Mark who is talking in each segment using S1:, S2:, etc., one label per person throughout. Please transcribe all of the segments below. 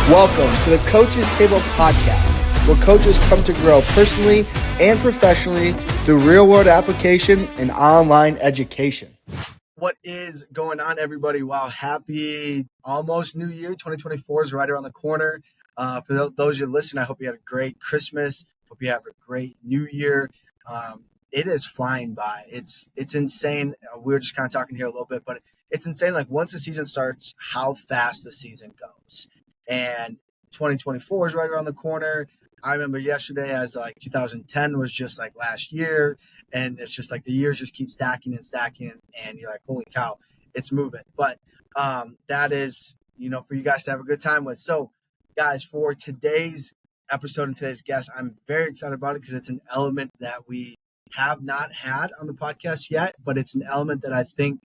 S1: Welcome to the Coach's Table podcast, where coaches come to grow personally and professionally through real-world application and online education. What is going on, everybody? Wow, happy almost New Year. 2024 is right around the corner. For those who listen, I hope you had a great Christmas. Hope you have a great New Year. It is flying by. It's insane. We were just kind of talking here a little bit, but it's insane. Like once the season starts, how fast the season goes. And 2024 is right around the corner. I remember yesterday as like 2010 was just like last year. And it's just like the years just keep stacking and stacking. And you're like, holy cow, it's moving. But that is, for you guys to have a good time with. So guys, for today's episode and today's guest, I'm very excited about it because it's an element that we have not had on the podcast yet, but it's an element that I think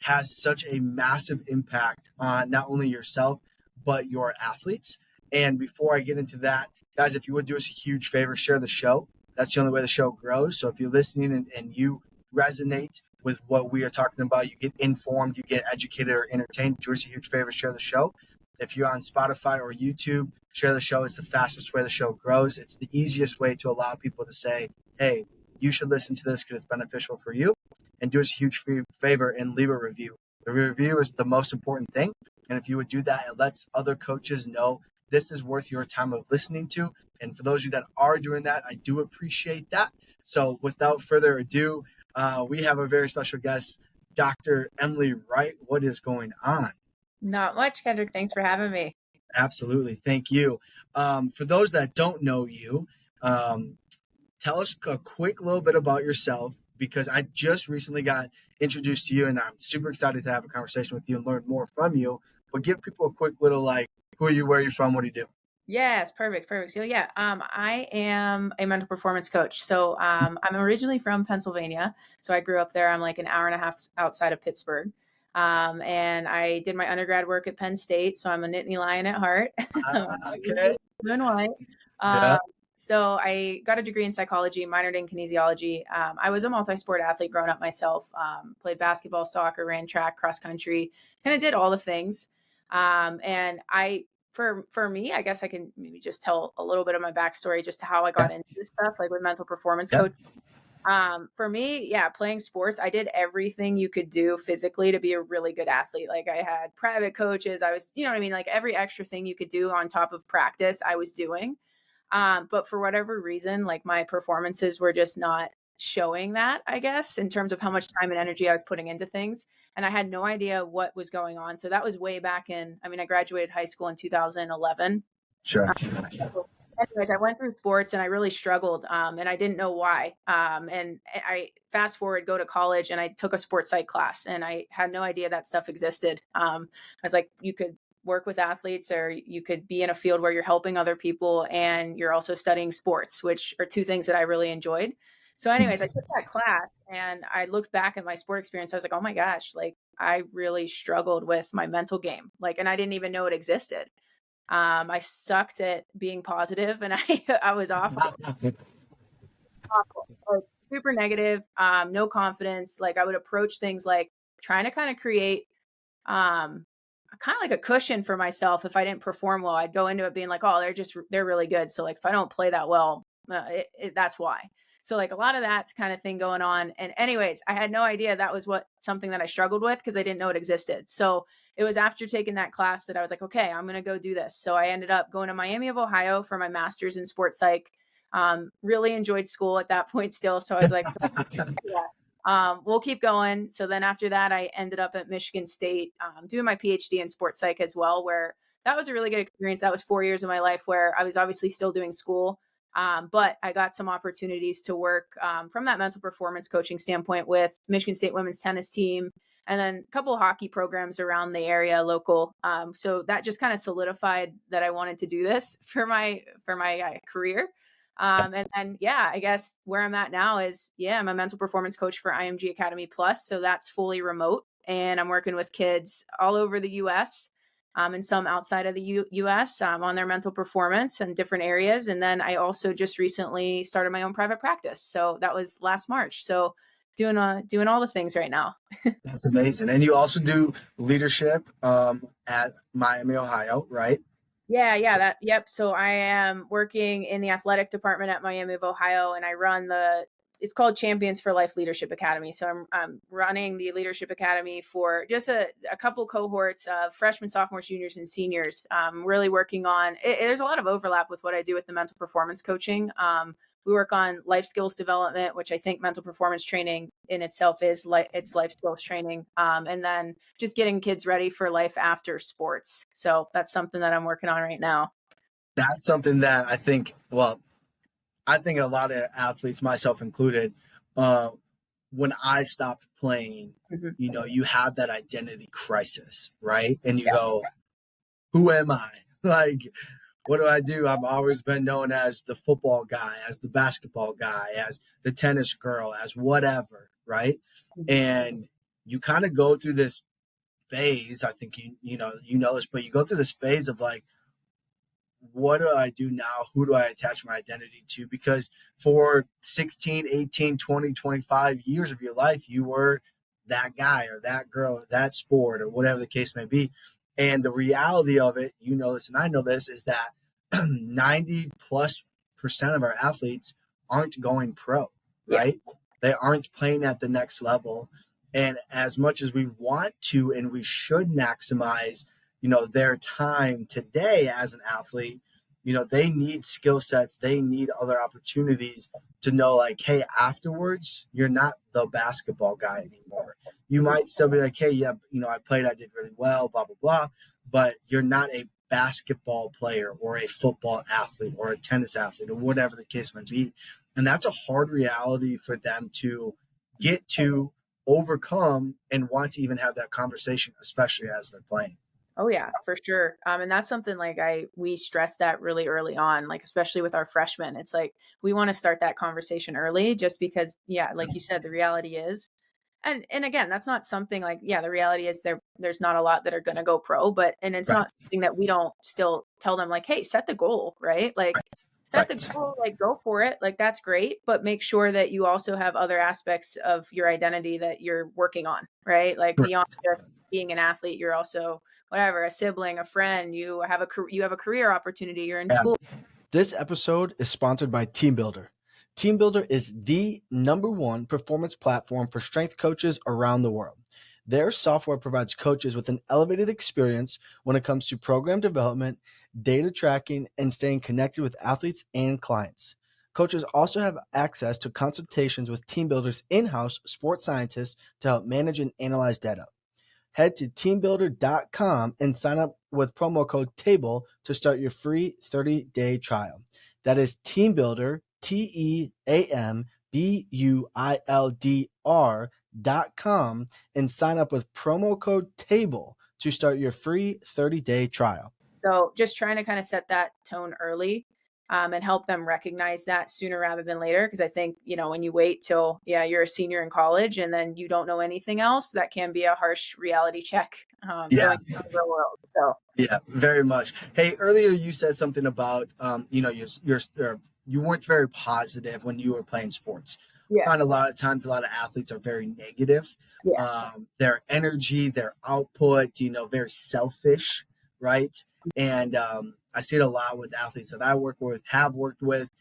S1: has such a massive impact on not only yourself, but your athletes. And before I get into that, guys, if you would do us a huge favor, share the show. That's the only way the show grows. So if you're listening and you resonate with what we are talking about, you get informed, you get educated or entertained, do us a huge favor, share the show. If you're on Spotify or YouTube, share the show. It's the fastest way the show grows. It's the easiest way to allow people to say, hey, you should listen to this because it's beneficial for you. And do us a huge favor and leave a review. The review is the most important thing. And if you would do that, it lets other coaches know this is worth your time of listening to. And for those of you that are doing that, I do appreciate that. So without further ado, we have a very special guest, Dr. Emily Wright. What is going on?
S2: Not much, Kendrick. Thanks for having me.
S1: Absolutely. Thank you. For those that don't know you, tell us a quick little bit about yourself, because I just recently got introduced to you and I'm super excited to have a conversation with you and learn more from you. But give people a quick little, who are you, where are you from, what do you do?
S2: Yes, perfect. So I am a mental performance coach. So I'm originally from Pennsylvania. So I grew up there. I'm like an hour and a half outside of Pittsburgh. And I did my undergrad work at Penn State. So I'm a Nittany Lion at heart.
S1: Okay.
S2: Blue and white.
S1: Yeah.
S2: So I got a degree in psychology, minored in kinesiology. I was a multi-sport athlete growing up myself, played basketball, soccer, ran track, cross country, kind of did all the things. And for me, I guess I can maybe just tell a little bit of my backstory, just to how I got into this stuff, like with mental performance coach. For me, playing sports, I did everything you could do physically to be a really good athlete. Like I had private coaches. I was, like every extra thing you could do on top of practice, I was doing. But for whatever reason, like my performances were just not showing that, I guess, in terms of how much time and energy I was putting into things. And I had no idea what was going on. So that was way back I graduated high school in 2011.
S1: Sure.
S2: Anyways, I went through sports and I really struggled and I didn't know why. And I fast forward, go to college and I took a sports psych class and I had no idea that stuff existed. I was like, you could work with athletes or you could be in a field where you're helping other people and you're also studying sports, which are two things that I really enjoyed. So anyways, I took that class and I looked back at my sport experience. I was like, oh my gosh, like I really struggled with my mental game. And I didn't even know it existed. I sucked at being positive and I was awful. Like, super negative, no confidence. Like I would approach things like trying to kind of create, kind of like a cushion for myself. If I didn't perform well, I'd go into it being like, oh, they're really good. So like, if I don't play that well, that's why. So like a lot of that kind of thing going on. And anyways, I had no idea that was something that I struggled with because I didn't know it existed. So it was after taking that class that I was like, okay, I'm going to go do this. So I ended up going to Miami of Ohio for my master's in sports psych. Really enjoyed school at that point still. So I was like, we'll keep going. So then after that, I ended up at Michigan State doing my PhD in sports psych as well, where that was a really good experience. That was 4 years of my life where I was obviously still doing school. But I got some opportunities to work from that mental performance coaching standpoint with Michigan State women's tennis team and then a couple of hockey programs around the area local. So that just kind of solidified that I wanted to do this for my career. And then, I guess where I'm at now is, I'm a mental performance coach for IMG Academy Plus. So that's fully remote and I'm working with kids all over the US. And some outside of the U.S. On their mental performance and different areas. And then I also just recently started my own private practice. So that was last March. So doing all the things right now.
S1: That's amazing. And you also do leadership at Miami, Ohio, right?
S2: Yep. So I am working in the athletic department at Miami of Ohio, and I run it's called Champions for Life Leadership Academy. So I'm running the Leadership Academy for just a couple cohorts of freshmen, sophomores, juniors, and seniors. Really working on there's a lot of overlap with what I do with the mental performance coaching. We work on life skills development, which I think mental performance training in itself is it's life skills training. And then just getting kids ready for life after sports. So that's something that I'm working on right now.
S1: That's something that I think a lot of athletes, myself included, when I stopped playing, you have that identity crisis, right? And you go, who am I? Like, what do I do? I've always been known as the football guy, as the basketball guy, as the tennis girl, as whatever, right? And you kind of go through this phase. I think you know this, but you go through this phase of like, what do I do now? Who do I attach my identity to? Because for 16, 18, 20, 25 years of your life, you were that guy or that girl or that sport or whatever the case may be. And the reality of it, you know this and I know this, is that 90+% of our athletes aren't going pro, right? Yeah. They aren't playing at the next level. And as much as we want to and we should maximize their time today as an athlete, they need skill sets, they need other opportunities to know like, hey, afterwards, you're not the basketball guy anymore. You might still be like, hey, yeah, I played, I did really well, blah, blah, blah, but you're not a basketball player or a football athlete or a tennis athlete or whatever the case might be. And that's a hard reality for them to get to overcome and want to even have that conversation, especially as they're playing.
S2: Oh yeah, for sure. And that's something like we stress that really early on, like especially with our freshmen. It's like we want to start that conversation early just because, like you said, the reality is, and again, that's not something like, the reality is there's not a lot that are going to go pro, and it's not something that we don't still tell them like, hey, set the goal, right? Like set the goal, like go for it. Like that's great, but make sure that you also have other aspects of your identity that you're working on, right? Like beyond just being an athlete, you're also whatever, a sibling, a friend, you have a career opportunity, you're in school.
S1: This episode is sponsored by TeamBuilder. TeamBuilder is the #1 performance platform for strength coaches around the world. Their software provides coaches with an elevated experience when it comes to program development, data tracking, and staying connected with athletes and clients. Coaches also have access to consultations with TeamBuilder's in-house sports scientists to help manage and analyze data. Head to teambuilder.com and sign up with promo code TABLE to start your free 30-day trial. That is TeamBuilder, TeamBuildr.com, and sign up with promo code TABLE to start your free 30-day trial.
S2: So just trying to kind of set that tone early and help them recognize that sooner rather than later. Because I think, when you wait till, you're a senior in college and then you don't know anything else, that can be a harsh reality check going into the real world. So
S1: yeah, very much. Hey, earlier you said something about, you weren't very positive when you were playing sports.
S2: Yeah.
S1: I find a lot of times a lot of athletes are very negative.
S2: Yeah.
S1: Their energy, their output, very selfish, right? And I see it a lot with athletes that I have worked with.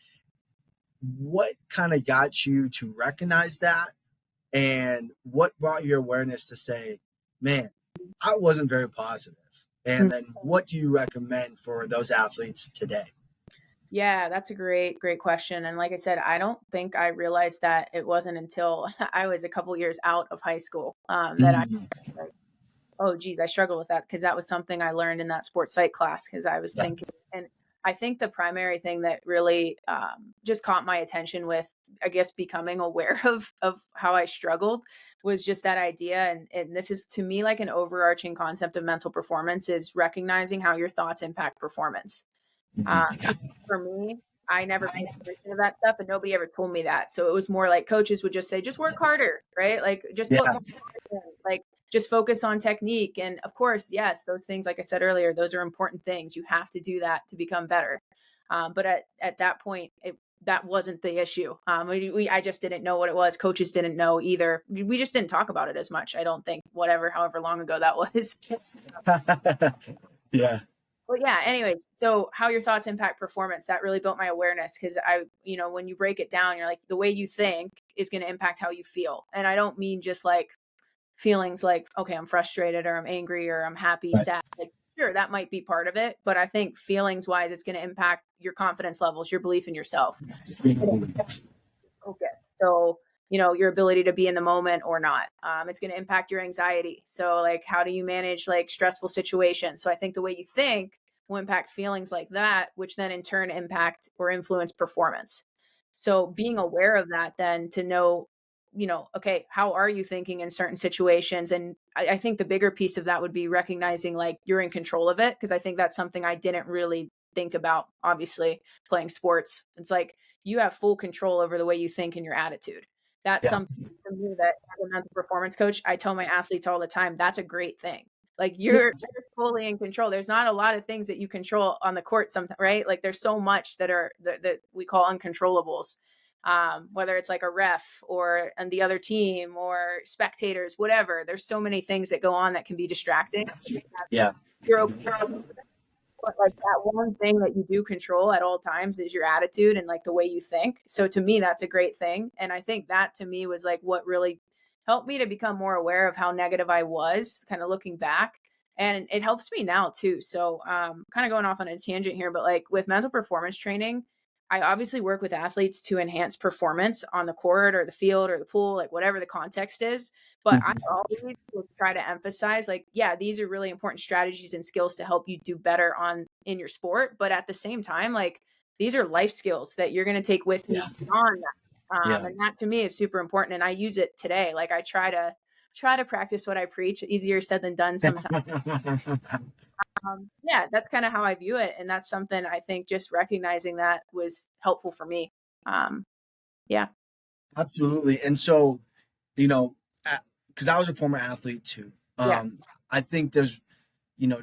S1: What kind of got you to recognize that? And what brought your awareness to say, man, I wasn't very positive? And then what do you recommend for those athletes today?
S2: Yeah, that's a great question. And like I said, I don't think I realized that it wasn't until I was a couple years out of high school that I like, oh, geez, I struggle with that because that was something I learned in that sports psych class because I was thinking, and I think the primary thing that really just caught my attention with, I guess, becoming aware of how I struggled was just that idea. And this is to me like an overarching concept of mental performance is recognizing how your thoughts impact performance. For me, I never paid attention to that stuff and nobody ever told me that. So it was more like coaches would just say, just work harder, right? Like just put more in, like just focus on technique. And of course, yes, those things, like I said earlier, those are important things. You have to do that to become better. But at that point, that wasn't the issue. I just didn't know what it was. Coaches didn't know either. We just didn't talk about it as much. I don't think, however long ago that was.
S1: Yeah.
S2: Well, yeah, anyways, so how your thoughts impact performance, that really built my awareness because when you break it down, you're like, the way you think is going to impact how you feel. And I don't mean just like feelings like, okay, I'm frustrated or I'm angry or I'm happy,
S1: Right.
S2: sad. Like, sure, that might be part of it. But I think feelings wise, it's going to impact your confidence levels, your belief in yourself. Focus. So, your ability to be in the moment or not. It's going to impact your anxiety. So, like, how do you manage like stressful situations? So, I think the way you think will impact feelings like that, which then in turn impact or influence performance. So, being aware of that, then to know, okay, how are you thinking in certain situations? And I think the bigger piece of that would be recognizing like you're in control of it. Cause I think that's something I didn't really think about, obviously, playing sports. It's like, you have full control over the way you think and your attitude. That's
S1: Yeah.
S2: something to me that as a mental performance coach, I tell my athletes all the time, that's a great thing. Like you're fully in control. There's not a lot of things that you control on the court sometimes, right? Like there's so much that we call uncontrollables. Whether it's like a ref or and the other team or spectators, whatever. There's so many things that go on that can be distracting.
S1: Yeah.
S2: You're okay, but like that one thing that you do control at all times is your attitude and like the way you think. So to me, that's a great thing. And I think that to me was like what really helped me to become more aware of how negative I was, kind of looking back. And it helps me now too. So kind of going off on a tangent here, but like with mental performance training, I obviously work with athletes to enhance performance on the court or the field or the pool, like whatever the context is. But I always will try to emphasize like, yeah, these are really important strategies and skills to help you do better in your sport. But at the same time, like these are life skills that you're going to take with you beyond that.
S1: Yeah.
S2: And that to me is super important. And I use it today. Like I try to practice what I preach. Easier said than done sometimes. Yeah, that's kind of how I view it. And that's something I think just recognizing that was helpful for me. Um, yeah.
S1: Absolutely. And so, you know, because I was a former athlete too.
S2: Yeah.
S1: I think you know,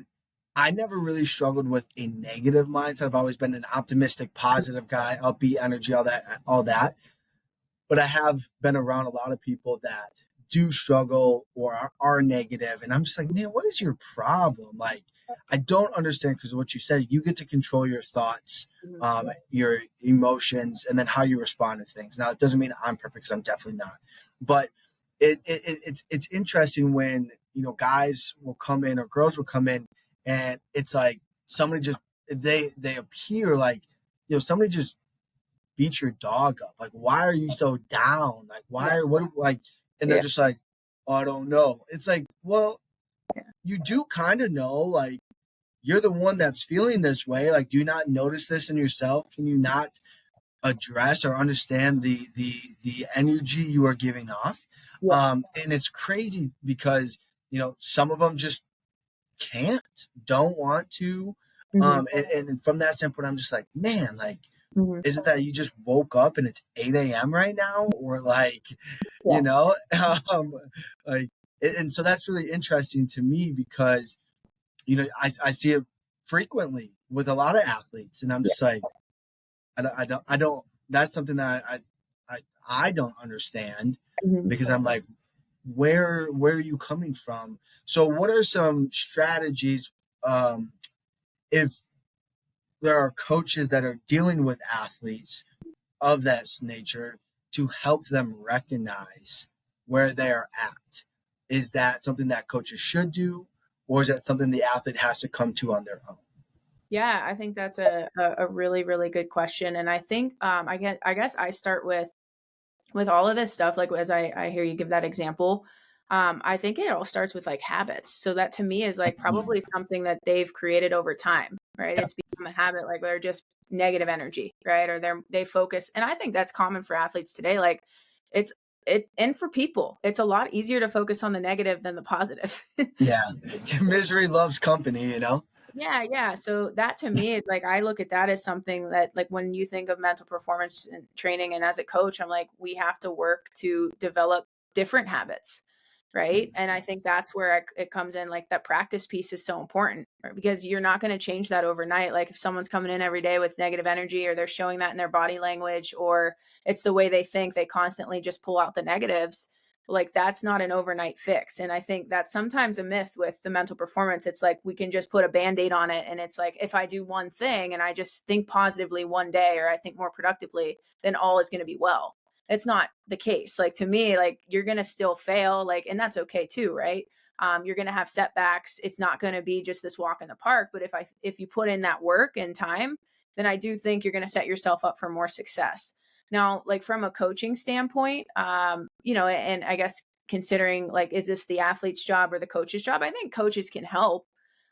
S1: I never really struggled with a negative mindset. I've always been an optimistic, positive guy, upbeat energy, all that. But I have been around a lot of people that do struggle or are negative, and I'm just like, man, what is your problem? Like, I don't understand because what you said, you get to control your thoughts,
S2: Mhm.
S1: your emotions, and then how you respond to things. Now, it doesn't mean I'm perfect because I'm definitely not, but it's interesting when guys will come in or girls will come in, and it's like somebody just they appear like somebody just beat your dog up. Like, why are you so down? Like,
S2: Yeah.
S1: and they're
S2: Yeah.
S1: just like, oh, I don't know. It's like, well,
S2: Yeah.
S1: you do kind of know, like, you're the one that's feeling this way. Like, do you not notice this in yourself? Can you not address or understand the energy you are giving off?
S2: Yeah.
S1: And it's crazy because, some of them just don't want to.
S2: Mhm.
S1: And from that standpoint, I'm just like, man, like,
S2: Mhm.
S1: is it that you just woke up and it's 8 a.m. right now? Or like,
S2: Yeah.
S1: um, like, and so that's really interesting to me because, I see it frequently with a lot of athletes and I'm
S2: Yeah.
S1: just like, I don't, that's something that I don't understand
S2: Mhm.
S1: because I'm like, where are you coming from? So what are some strategies, if there are coaches that are dealing with athletes of that nature to help them recognize where they are at? Is that something that coaches should do, or is that something the athlete has to come to on their own?
S2: Yeah, I think that's a really, really good question. And I think I guess I start with all of this stuff, like as I hear you give that example, I think it all starts with like habits. So that to me is like probably something that they've created over time, right? It's become a habit, like they're just negative energy, right? Or they focus. And I think that's common for athletes today. Like it's and for people, it's a lot easier to focus on the negative than the positive.
S1: Yeah, misery loves company.
S2: Yeah, yeah. So that to me is like I look at that as something that like when you think of mental performance and training and as a coach, I'm like, we have to work to develop different habits. Right. And I think that's where it comes in. Like that practice piece is so important, right? Because you're not going to change that overnight. Like if someone's coming in every day with negative energy or they're showing that in their body language or it's the way they think, they constantly just pull out the negatives. Like that's not an overnight fix. And I think that's sometimes a myth with the mental performance. It's like we can just put a band-aid on it. And it's like, if I do one thing and I just think positively one day, or I think more productively, then all is going to be well. It's not the case. Like to me, like you're going to still fail, like, and that's okay too, right? You're going to have setbacks. It's not going to be just this walk in the park. But if you put in that work and time, then I do think you're going to set yourself up for more success. Now, like from a coaching standpoint, and I guess considering like, is this the athlete's job or the coach's job? I think coaches can help.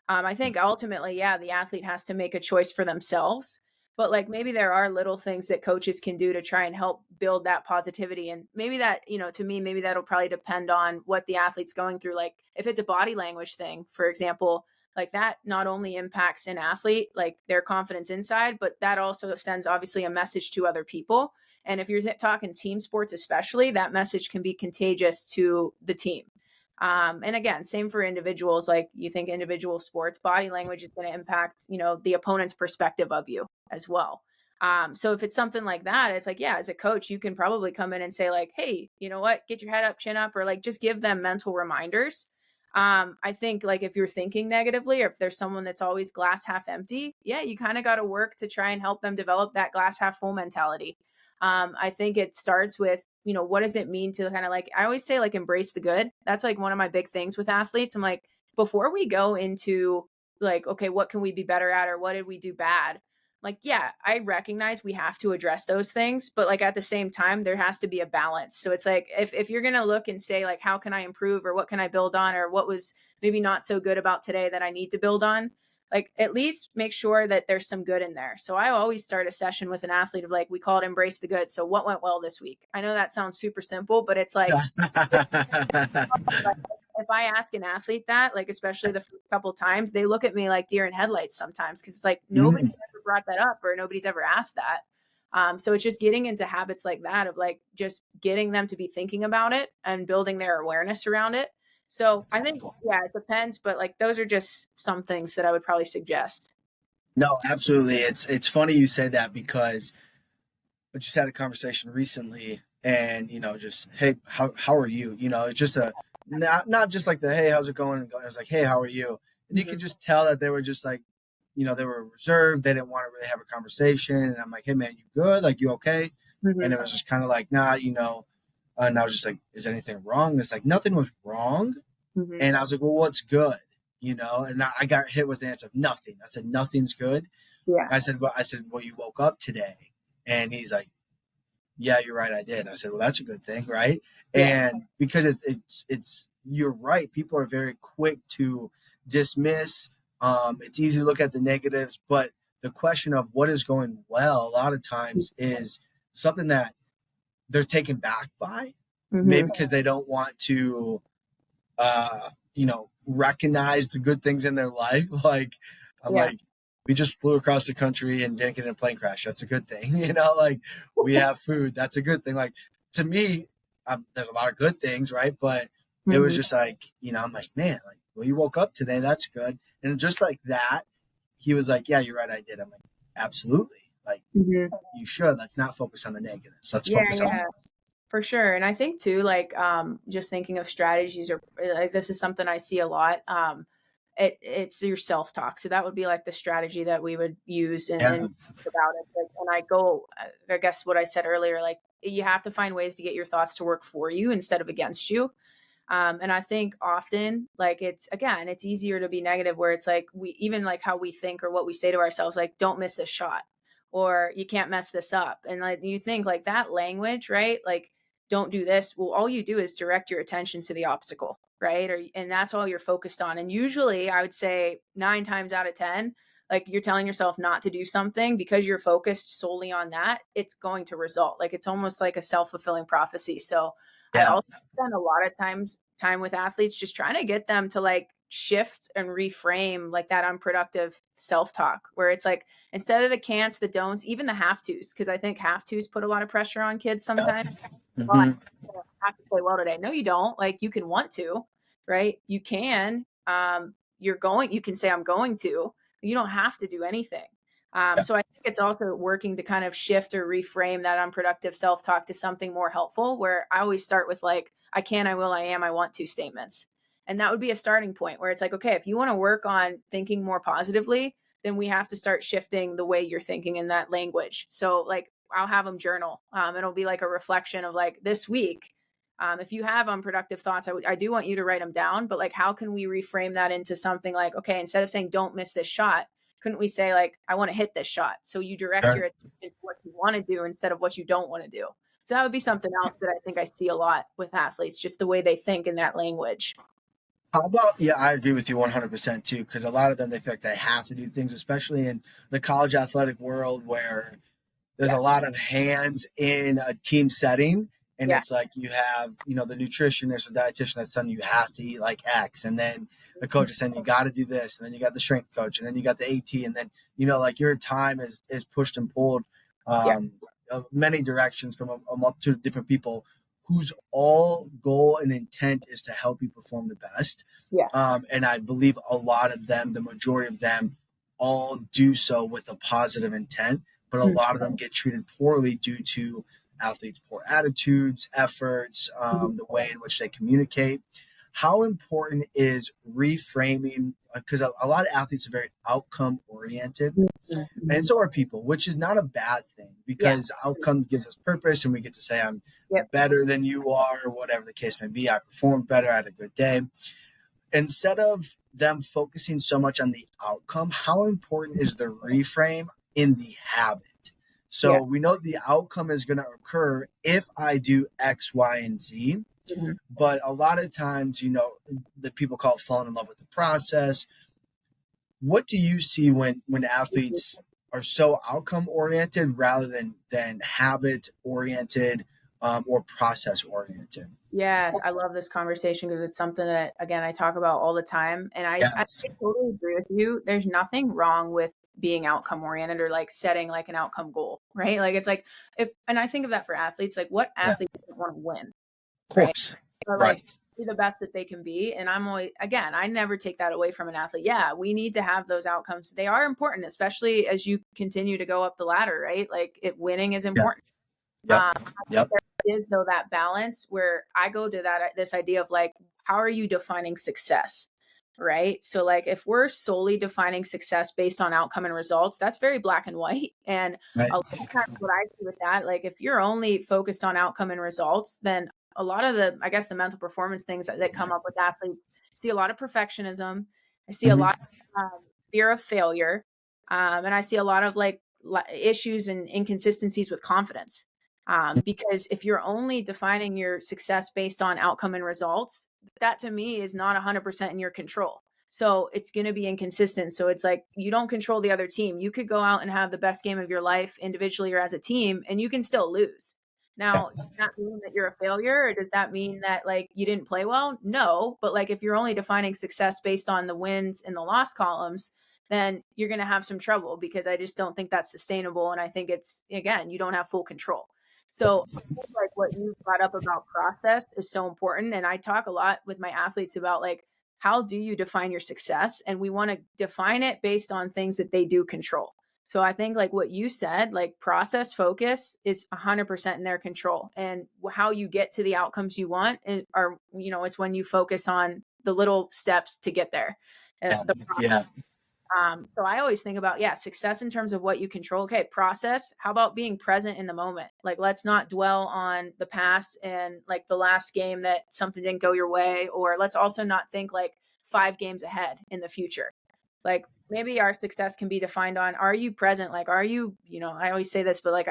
S2: I think ultimately, yeah, the athlete has to make a choice for themselves. But like maybe there are little things that coaches can do to try and help build that positivity. And maybe that, to me, maybe that'll probably depend on what the athlete's going through. Like if it's a body language thing, for example, like that not only impacts an athlete, like their confidence inside, but that also sends obviously a message to other people. And if you're talking team sports, especially, that message can be contagious to the team. And again, same for individuals. Like you think individual sports, body language is going to impact, the opponent's perspective of you as well. So if it's something like that, it's like, yeah, as a coach, you can probably come in and say like, hey, you know what, get your head up, chin up, or like just give them mental reminders. I think like if you're thinking negatively, or if there's someone that's always glass half empty, yeah, you kind of got to work to try and help them develop that glass half full mentality. I think it starts with, what does it mean to kind of like, I always say like embrace the good. That's like one of my big things with athletes. I'm like, before we go into like, okay, what can we be better at? Or what did we do bad? Like, yeah, I recognize we have to address those things, but like at the same time, there has to be a balance. So it's like, if you're going to look and say like, how can I improve, or what can I build on, or what was maybe not so good about today that I need to build on, like at least make sure that there's some good in there. So I always start a session with an athlete of like, we call it embrace the good. So what went well this week? I know that sounds super simple, but it's like, if I ask an athlete that, like, especially the first couple times, they look at me like deer in headlights sometimes. Cause it's like, nobody's ever brought that up, or nobody's ever asked that. So it's just getting into habits like that of like, just getting them to be thinking about it and building their awareness around it. So I think, yeah, it depends, but like, those are just some things that I would probably suggest.
S1: No, absolutely. It's funny you said that because I just had a conversation recently, and just hey, how are you? It's just a not just like the hey, how's it going? It was like hey, how are you? And you could just tell that they were just like, they were reserved. They didn't want to really have a conversation. And I'm like, hey man, you good? Like you okay? And it was just kind of like nah, and I was just like, is anything wrong? And it's like nothing was wrong. And I was like, well, what's good? And I got hit with the answer of nothing. I said, nothing's good.
S2: Yeah.
S1: I said, well, you woke up today. And he's like, yeah, you're right. I did. I said, well, that's a good thing. Right.
S2: Yeah.
S1: And because it's, you're right. People are very quick to dismiss. It's easy to look at the negatives, but the question of what is going well, a lot of times is something that they're taken back by, maybe because they don't want to, recognize the good things in their life. Like, I'm
S2: Yeah.
S1: like, we just flew across the country and didn't get in a plane crash. That's a good thing. Like we have food. That's a good thing. Like to me, there's a lot of good things, right? But it was just like, I'm like, man, like, well, you woke up today. That's good. And just like that, he was like, yeah, you're right. I did. I'm like, absolutely. Like you should. Let's not focus on the negatives. Let's focus on
S2: For sure. And I think too, like, just thinking of strategies, or like, this is something I see a lot. It's your self-talk. So that would be like the strategy that we would use and think about it. Like, and I guess what I said earlier, like you have to find ways to get your thoughts to work for you instead of against you. And I think often like it's easier to be negative, where it's like we even like how we think or what we say to ourselves, like, don't miss this shot, or you can't mess this up. And like you think like that language, right? Like, don't do this. Well, all you do is direct your attention to the obstacle, right? And that's all you're focused on. And usually I would say 9 times out of 10, like you're telling yourself not to do something because you're focused solely on that, it's going to result. Like it's almost like a self-fulfilling prophecy. So I
S1: yeah.
S2: also spend a lot of time with athletes just trying to get them to like shift and reframe like that unproductive self-talk, where it's like, instead of the can'ts, the don'ts, even the have tos, because I think have tos put a lot of pressure on kids sometimes. Well, I have to play well today. No, you don't. Like you can want to, right? You can. You can say I'm going to. You don't have to do anything. So I think it's also working to kind of shift or reframe that unproductive self-talk to something more helpful, where I always start with like, I can, I will, I am, I want to statements. And that would be a starting point where it's like, okay, if you want to work on thinking more positively, then we have to start shifting the way you're thinking in that language. So like I'll have them journal. It'll be like a reflection of like this week. If you have unproductive thoughts, I do want you to write them down, but like, how can we reframe that into something like, okay, instead of saying, don't miss this shot, couldn't we say like, I want to hit this shot? So you direct your attention to what you want to do instead of what you don't want to do. So that would be something else that I think I see a lot with athletes, just the way they think in that language.
S1: How about, yeah, I agree with you 100% too, because a lot of them, they feel like they have to do things, especially in the college athletic world where there's
S2: Yeah.
S1: a lot of hands in a team setting. And
S2: Yeah.
S1: it's like you have, the nutritionist or dietitian that's telling you have to eat like X. And then the coach is saying you got to do this. And then you got the strength coach. And then you got the AT. And then, like your time is pushed and pulled
S2: Yeah.
S1: many directions from a multitude of different people whose all goal and intent is to help you perform the best.
S2: Yeah.
S1: And I believe a lot of them, the majority of them, all do so with a positive intent, but a lot of them get treated poorly due to athletes' poor attitudes, efforts, the way in which they communicate. How important is reframing? Because a lot of athletes are very outcome oriented, and so are people, which is not a bad thing because outcome gives us purpose, and we get to say, I'm
S2: Yep.
S1: better than you are, or whatever the case may be. I performed better, I had a good day. Instead of them focusing so much on the outcome, how important is the reframe in the habit? So we know the outcome is going to occur if I do X, Y, and Z.
S2: Mm-hmm.
S1: But a lot of times, the people call it falling in love with the process. What do you see when athletes are so outcome oriented rather than habit oriented or process oriented?
S2: Yes, I love this conversation because it's something that, again, I talk about all the time. And I
S1: Yes.
S2: totally agree with you. There's nothing wrong with being outcome oriented or like setting like an outcome goal, right? Like it's like and I think of that for athletes, like what
S1: Yeah.
S2: athlete doesn't want to win,
S1: Of
S2: right?
S1: course.
S2: Or like
S1: Right.
S2: be the best that they can be. And I'm always, again, I never take that away from an athlete. Yeah, we need to have those outcomes. They are important, especially as you continue to go up the ladder, right? Like winning is
S1: Yeah.
S2: important.
S1: Yep.
S2: I think
S1: Yep.
S2: there is though that balance where I go to this idea of like, how are you defining success? Right. So like if we're solely defining success based on outcome and results, that's very black and white. And
S1: Right.
S2: a lot of times what I see with that, like if you're only focused on outcome and results, then a lot of I guess the mental performance things that come up with athletes, see a lot of perfectionism. I see a
S1: Mhm.
S2: lot of fear of failure. And I see a lot of like issues and inconsistencies with confidence. Because if you're only defining your success based on outcome and results, that to me is not 100% in your control. So it's going to be inconsistent. So it's like you don't control the other team. You could go out and have the best game of your life individually or as a team, and you can still lose. Now, does that mean that you're a failure, or does that mean that like you didn't play well? No, but like if you're only defining success based on the wins and the loss columns, then you're going to have some trouble because I just don't think that's sustainable. And I think it's, again, you don't have full control. So I think like what you brought up about process is so important. And I talk a lot with my athletes about like, how do you define your success? And we want to define it based on things that they do control. So I think like what you said, like process focus is 100% in their control. And how you get to the outcomes you want are, it's when you focus on the little steps to get there. The
S1: Yeah.
S2: so I always think about, success in terms of what you control. Okay, process. How about being present in the moment? Like, let's not dwell on the past and like the last game that something didn't go your way, or let's also not think like 5 games ahead in the future. Like maybe our success can be defined on, are you present? Like, are you, I always say this, but like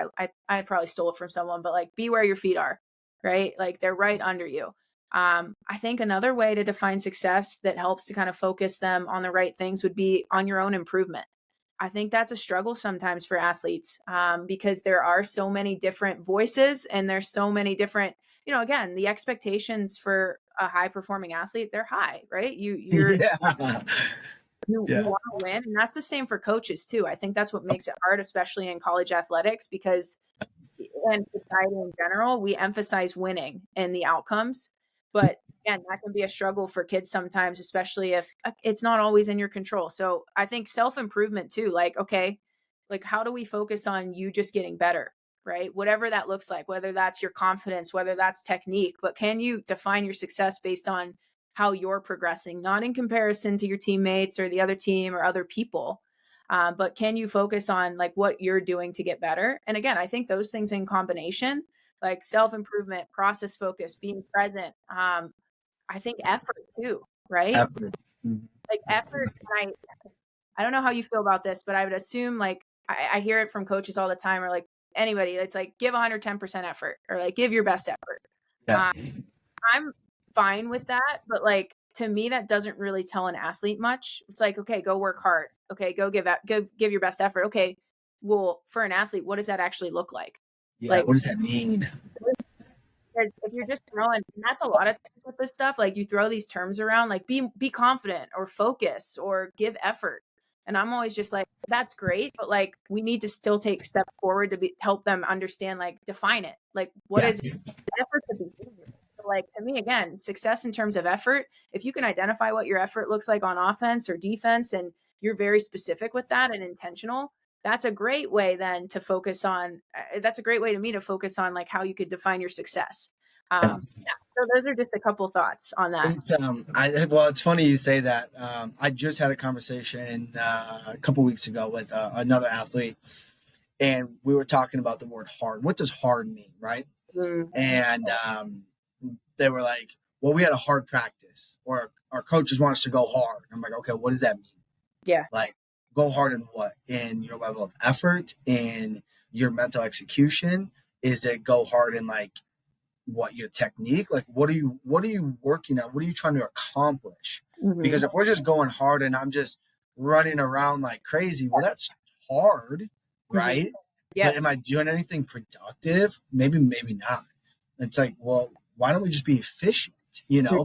S2: I probably stole it from someone, but like be where your feet are, right? Like they're right under you. I think another way to define success that helps to kind of focus them on the right things would be on your own improvement. I think that's a struggle sometimes for athletes because there are so many different voices and there's so many different, again, the expectations for a high performing athlete, they're high, right?
S1: Yeah.
S2: You
S1: Yeah.
S2: want to win. And that's the same for coaches too. I think that's what makes it hard, especially in college athletics, because and society in general, we emphasize winning and the outcomes. But again, that can be a struggle for kids sometimes, especially if it's not always in your control. So I think self-improvement too, like, okay, like, how do we focus on you just getting better, right? Whatever that looks like, whether that's your confidence, whether that's technique, but can you define your success based on how you're progressing, not in comparison to your teammates or the other team or other people. But can you focus on like what you're doing to get better? And again, I think those things in combination, like self-improvement, process focus, being present, I think effort too, right?
S1: Effort. Mhm.
S2: Like effort. And I don't know how you feel about this, but I would assume like I hear it from coaches all the time or like anybody. It's like give 110% effort or like give your best effort.
S1: Yeah.
S2: Uh, I'm fine with that, but like to me, that doesn't really tell an athlete much. It's like, okay, go work hard. Okay, go give your best effort. Okay, well, for an athlete, what does that actually look like?
S1: Yeah.
S2: Like
S1: What does that mean?
S2: if you're just throwing, and that's a lot of times with this stuff, like you throw these terms around, like be confident or focus or give effort. And I'm always just like, that's great, but like we need to still take steps forward to help them understand, like define it. Like what
S1: Yeah.
S2: is effort to behavior? So like to me, again, success in terms of effort, if you can identify what your effort looks like on offense or defense, and you're very specific with that and intentional, that's a great way then to focus on that's a great way to me to focus on like how you could define your success. Yeah, so those are just a couple thoughts on that.
S1: It's well, it's funny you say that. I just had a conversation a couple weeks ago with another athlete, and we were talking about the word hard. What does hard mean, right?
S2: Mm,
S1: And they were like, "Well, we had a hard practice, or our coaches want us to go hard." I'm like, "Okay, what does that mean?
S2: yeah.
S1: Like, go hard in what? In your level of effort, in your mental execution? Is it go hard in like what your technique? Like, what are you working on? What are you trying to accomplish?
S2: Hmm.
S1: Because if we're just going hard and I'm just running around like crazy, well, that's hard,
S2: Hmm.
S1: right?
S2: Yeah.
S1: But am I doing anything productive? Maybe, maybe not. It's like, well, why don't we just be efficient?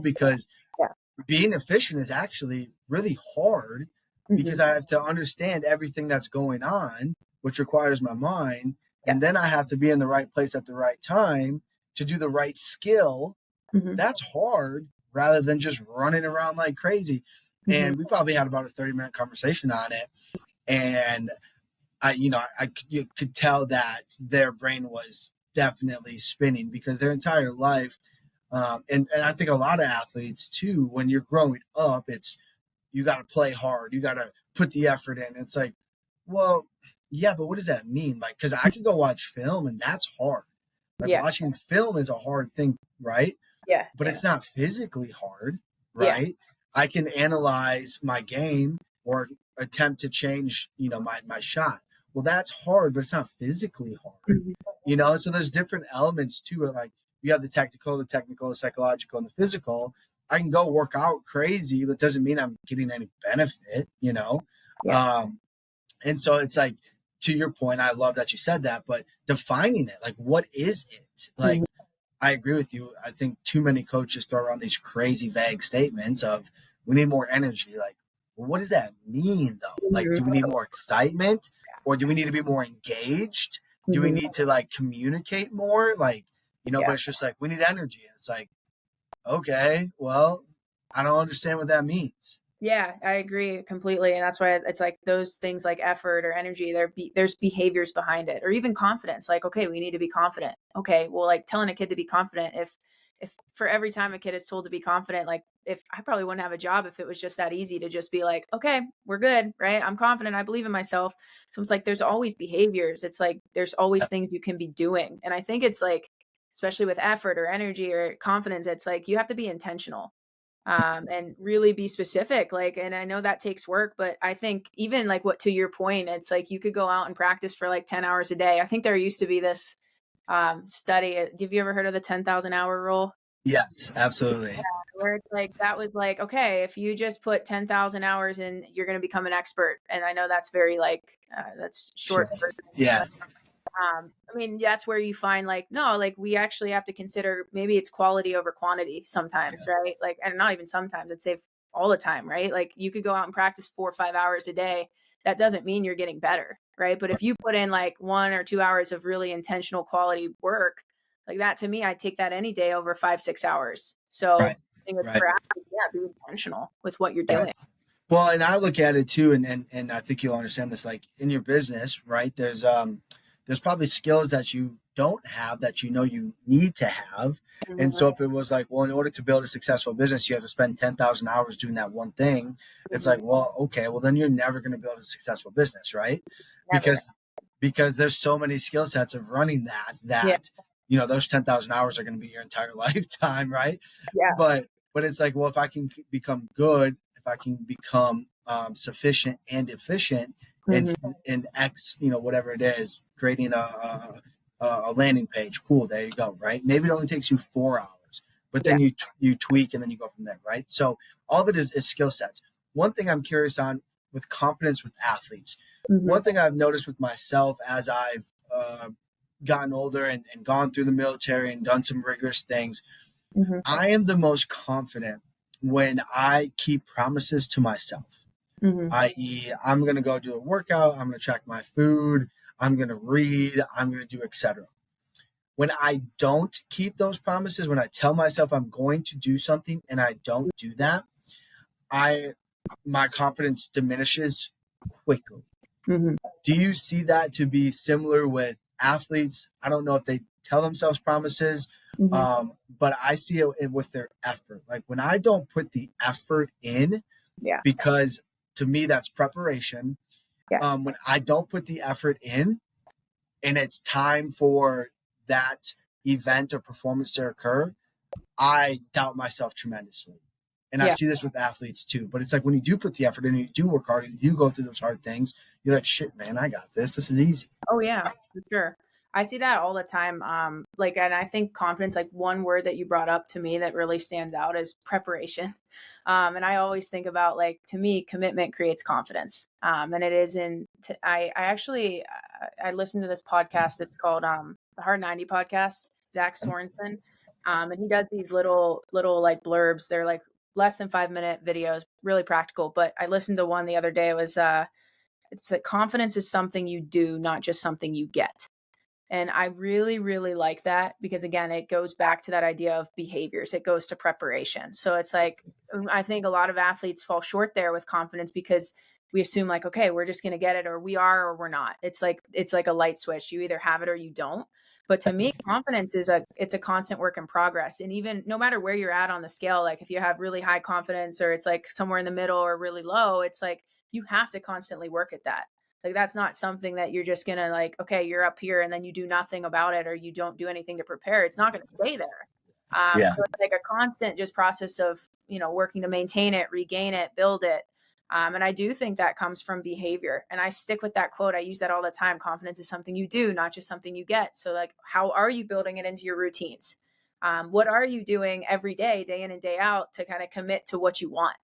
S1: Because
S2: Yeah.
S1: being efficient is actually really hard
S2: Hmm.
S1: because I have to understand everything that's going on, which requires my mind.
S2: Yeah.
S1: And then I have to be in the right place at the right time to do the right skill.
S2: Hmm.
S1: That's hard rather than just running around like crazy.
S2: Hmm.
S1: And we probably had about a 30-minute conversation on it. And you could tell that their brain was definitely spinning because their entire life, and I think a lot of athletes too, when you're growing up, it's you got to play hard, you got to put the effort in. It's like, well, yeah, but what does that mean? Like, because I can go watch film and that's hard. Like
S2: Yeah.
S1: watching film is a hard thing, right?
S2: Yeah.
S1: But it's not physically hard,
S2: Yeah.
S1: right? I can analyze my game or attempt to change, my shot. Well, that's hard, but it's not physically hard,
S2: Mhm.
S1: So there's different elements to it. Like you have the technical, the psychological, and the physical. I can go work out crazy, but it doesn't mean I'm getting any benefit.
S2: Yeah.
S1: Um, and so it's like, to your point, I love that you said that, but defining it, like, what is it? Like,
S2: Mhm.
S1: I agree with you. I think too many coaches throw around these crazy vague statements of we need more energy. Like, well, what does that mean though? Like,
S2: Mhm.
S1: do we need more excitement or do we need to be more engaged? Do we
S2: Mhm.
S1: need to like communicate more? Like,
S2: Yeah.
S1: but it's just like we need energy. It's like, okay, well, I don't understand what that means.
S2: Yeah, I agree completely, and that's why it's like those things like effort or energy. There's behaviors behind it, or even confidence. Like, okay, we need to be confident. Okay, well, like telling a kid to be confident. If for every time a kid is told to be confident, like if I probably wouldn't have a job if it was just that easy to just be like, okay, we're good, right? I'm confident. I believe in myself. So it's like there's always behaviors. It's like there's always things you can be doing, and I think it's like, especially with effort or energy or confidence, it's like you have to be intentional and really be specific. Like, and I know that takes work, but I think even like what to your point, it's like you could go out and practice for like 10 hours a day. I think there used to be this study. Have you ever heard of the 10,000 hour rule?
S1: Yes, absolutely.
S2: Where it's like that was like, okay, if you just put 10,000 hours in, you're going to become an expert. And I know that's very like that's
S1: Sure.
S2: short version,
S1: Yeah.
S2: but I mean, that's where you find like, no, like we actually have to consider maybe it's quality over quantity sometimes, right? Like, and not even sometimes, I'd say all the time, right? Like you could go out and practice 4 or 5 hours a day. That doesn't mean you're getting better, right? But if you put in like 1 or 2 hours of really intentional quality work, like that to me, I'd take that any day over 5, 6 hours. So
S1: Right.
S2: I think it's
S1: Right.
S2: for athletes, yeah, be intentional with what you're
S1: Right.
S2: doing.
S1: Well, and I look at it too, and I think you'll understand this. Like in your business, right? There's probably skills that you don't have that you know you need to have. And
S2: Mhm,
S1: so if it was like, well, in order to build a successful business, you have to spend 10,000 hours doing that one thing. It's
S2: mhm.
S1: like, well, okay, well then you're never going to build a successful business, right?
S2: Never.
S1: Because there's so many skill sets of running
S2: Yeah,
S1: that those 10,000 hours are going to be your entire lifetime, right?
S2: yeah.
S1: But it's like, well, if I can become good, if I can become sufficient and efficient in
S2: Mhm.
S1: in X, whatever it is, creating a landing page. Cool, there you go, right? Maybe it only takes you 4 hours, but
S2: Yeah.
S1: then you tweak and then you go from there, right? So all of it is skill sets. One thing I'm curious on with confidence with athletes.
S2: Mhm,
S1: One thing I've noticed with myself as I've gotten older and gone through the military and done some rigorous things,
S2: mhm,
S1: I am the most confident when I keep promises to myself,
S2: mhm.
S1: i.e., I'm going to go do a workout, I'm going to track my food, I'm going to read, I'm going to do etc. When I don't keep those promises, when I tell myself I'm going to do something and I don't do that, I my confidence diminishes quickly.
S2: Mhm,
S1: Do you see that to be similar with athletes? I don't know if they tell themselves promises,
S2: mhm.
S1: but I see it with their effort. Like when I don't put the effort in,
S2: Yeah,
S1: because to me that's preparation.
S2: yeah,
S1: When I don't put the effort in, and it's time for that event or performance to occur, I doubt myself tremendously. And I
S2: yeah.
S1: see this with athletes too. But it's like when you do put the effort in, and you do work hard, and you do go through those hard things, you're like, shit, man, I got this. This is easy.
S2: Oh yeah, for sure. I see that all the time. Like, and I think confidence, like one word that you brought up to me that really stands out is preparation. And I always think about like, to me, commitment creates confidence. And it is I actually, I listened to this podcast. It's called, the Hard 90 podcast, Zach Sorensen. And he does these little like blurbs. They're like less than 5 minute videos, really practical. But I listened to one the other day. It was, it's like confidence is something you do, not just something you get. And I really, really like that because again, it goes back to that idea of behaviors. It goes to preparation. So it's like, I think a lot of athletes fall short there with confidence because we assume like, okay, we're just going to get it or we are or we're not. It's like a light switch. You either have it or you don't. But to me, confidence it's a constant work in progress. And even no matter where you're at on the scale, like if you have really high confidence or it's like somewhere in the middle or really low, it's like you have to constantly work at that. Like that's not something that you're just gonna like, okay, you're up here and then you do nothing about it or you don't do anything to prepare. It's not gonna stay there.
S1: Yeah.
S2: So it's like a constant just process of, working to maintain it, regain it, build it. And I do think that comes from behavior. And I stick with that quote. I use that all the time. Confidence is something you do, not just something you get. So like, how are you building it into your routines? What are you doing every day in and day out to kind of commit to what you want?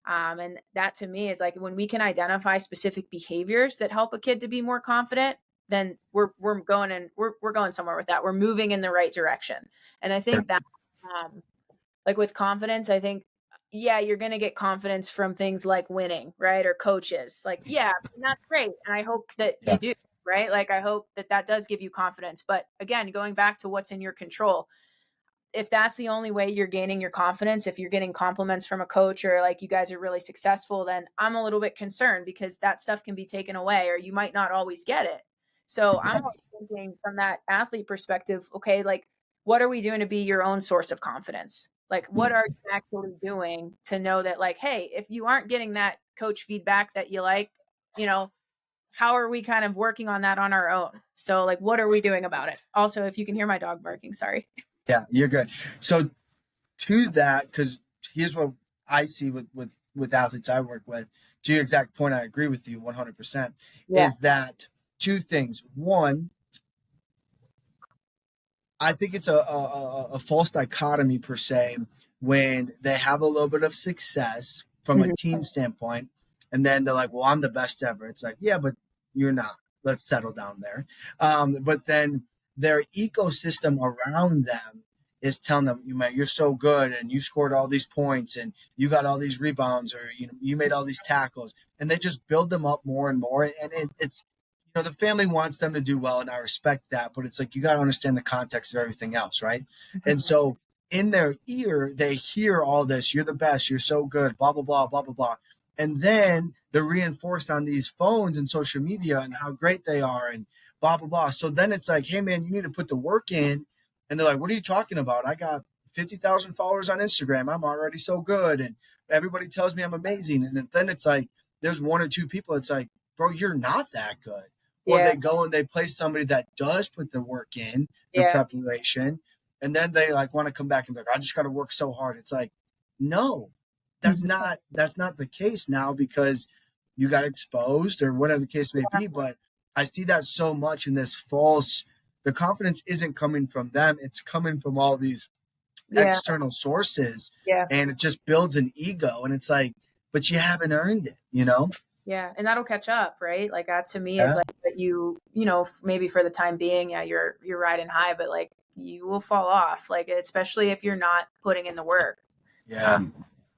S2: And that to me is like when we can identify specific behaviors that help a kid to be more confident, then we're going and we're going somewhere with that. We're moving in the right direction. And I think that like with confidence, I think yeah, you're going to get confidence from things like winning, right? Or coaches. Like, yeah, and that's great. And I hope that you
S1: Yeah.
S2: do, right? Like I hope that that does give you confidence. But again, going back to what's in your control, if that's the only way you're gaining your confidence, if you're getting compliments from a coach or like you guys are really successful, then I'm a little bit concerned because that stuff can be taken away or you might not always get it. So I'm thinking from that athlete perspective, okay, like what are we doing to be your own source of confidence? Like what are you actually doing to know that like, hey, if you aren't getting that coach feedback that you like, you know, how are we kind of working on that on our own? So like what are we doing about it? Also, if you can hear my dog barking, sorry.
S1: Yeah, you're good. So to that, because here's what I see with athletes I work with. To your exact point, I agree with you 100%.
S2: Yeah.
S1: Is that two things? One, I think it's a false dichotomy per se when they have a little bit of success from a
S2: Mhm.
S1: team standpoint, and then they're like, "Well, I'm the best ever." It's like, yeah, but you're not. Let's settle down there. But then their ecosystem around them is telling them, you're so good, and you scored all these points, and you got all these rebounds, or you made all these tackles, and they just build them up more and more, and it's the family wants them to do well, and I respect that, but it's like you got to understand the context of everything else, right? And so in their ear they hear all this, you're the best, you're so good, blah blah blah blah blah blah, And then they're reinforced on these phones and social media and how great they are and blah, blah, blah. So then it's like, hey, man, you need to put the work in. And they're like, what are you talking about? I got 50,000 followers on Instagram. I'm already so good. And everybody tells me I'm amazing. And then it's like, there's one or two people. It's like, bro, you're not that good. Or
S2: Yeah.
S1: they go and they play somebody that does put the work in, the
S2: Yeah.
S1: preparation. And then they like want to come back and be like, I just got to work so hard. It's like, no, that's not the case now because you got exposed or whatever the case may be. But I see that so much in this false, the confidence isn't coming from them. It's coming from all these external sources,
S2: Yeah.
S1: and it just builds an ego. And it's like, but you haven't earned it, you know?
S2: Yeah. And that'll catch up, right? Like that to me is like that you know, maybe for the time being, yeah, you're riding high, but like you will fall off, like, especially if you're not putting in the work.
S1: Yeah.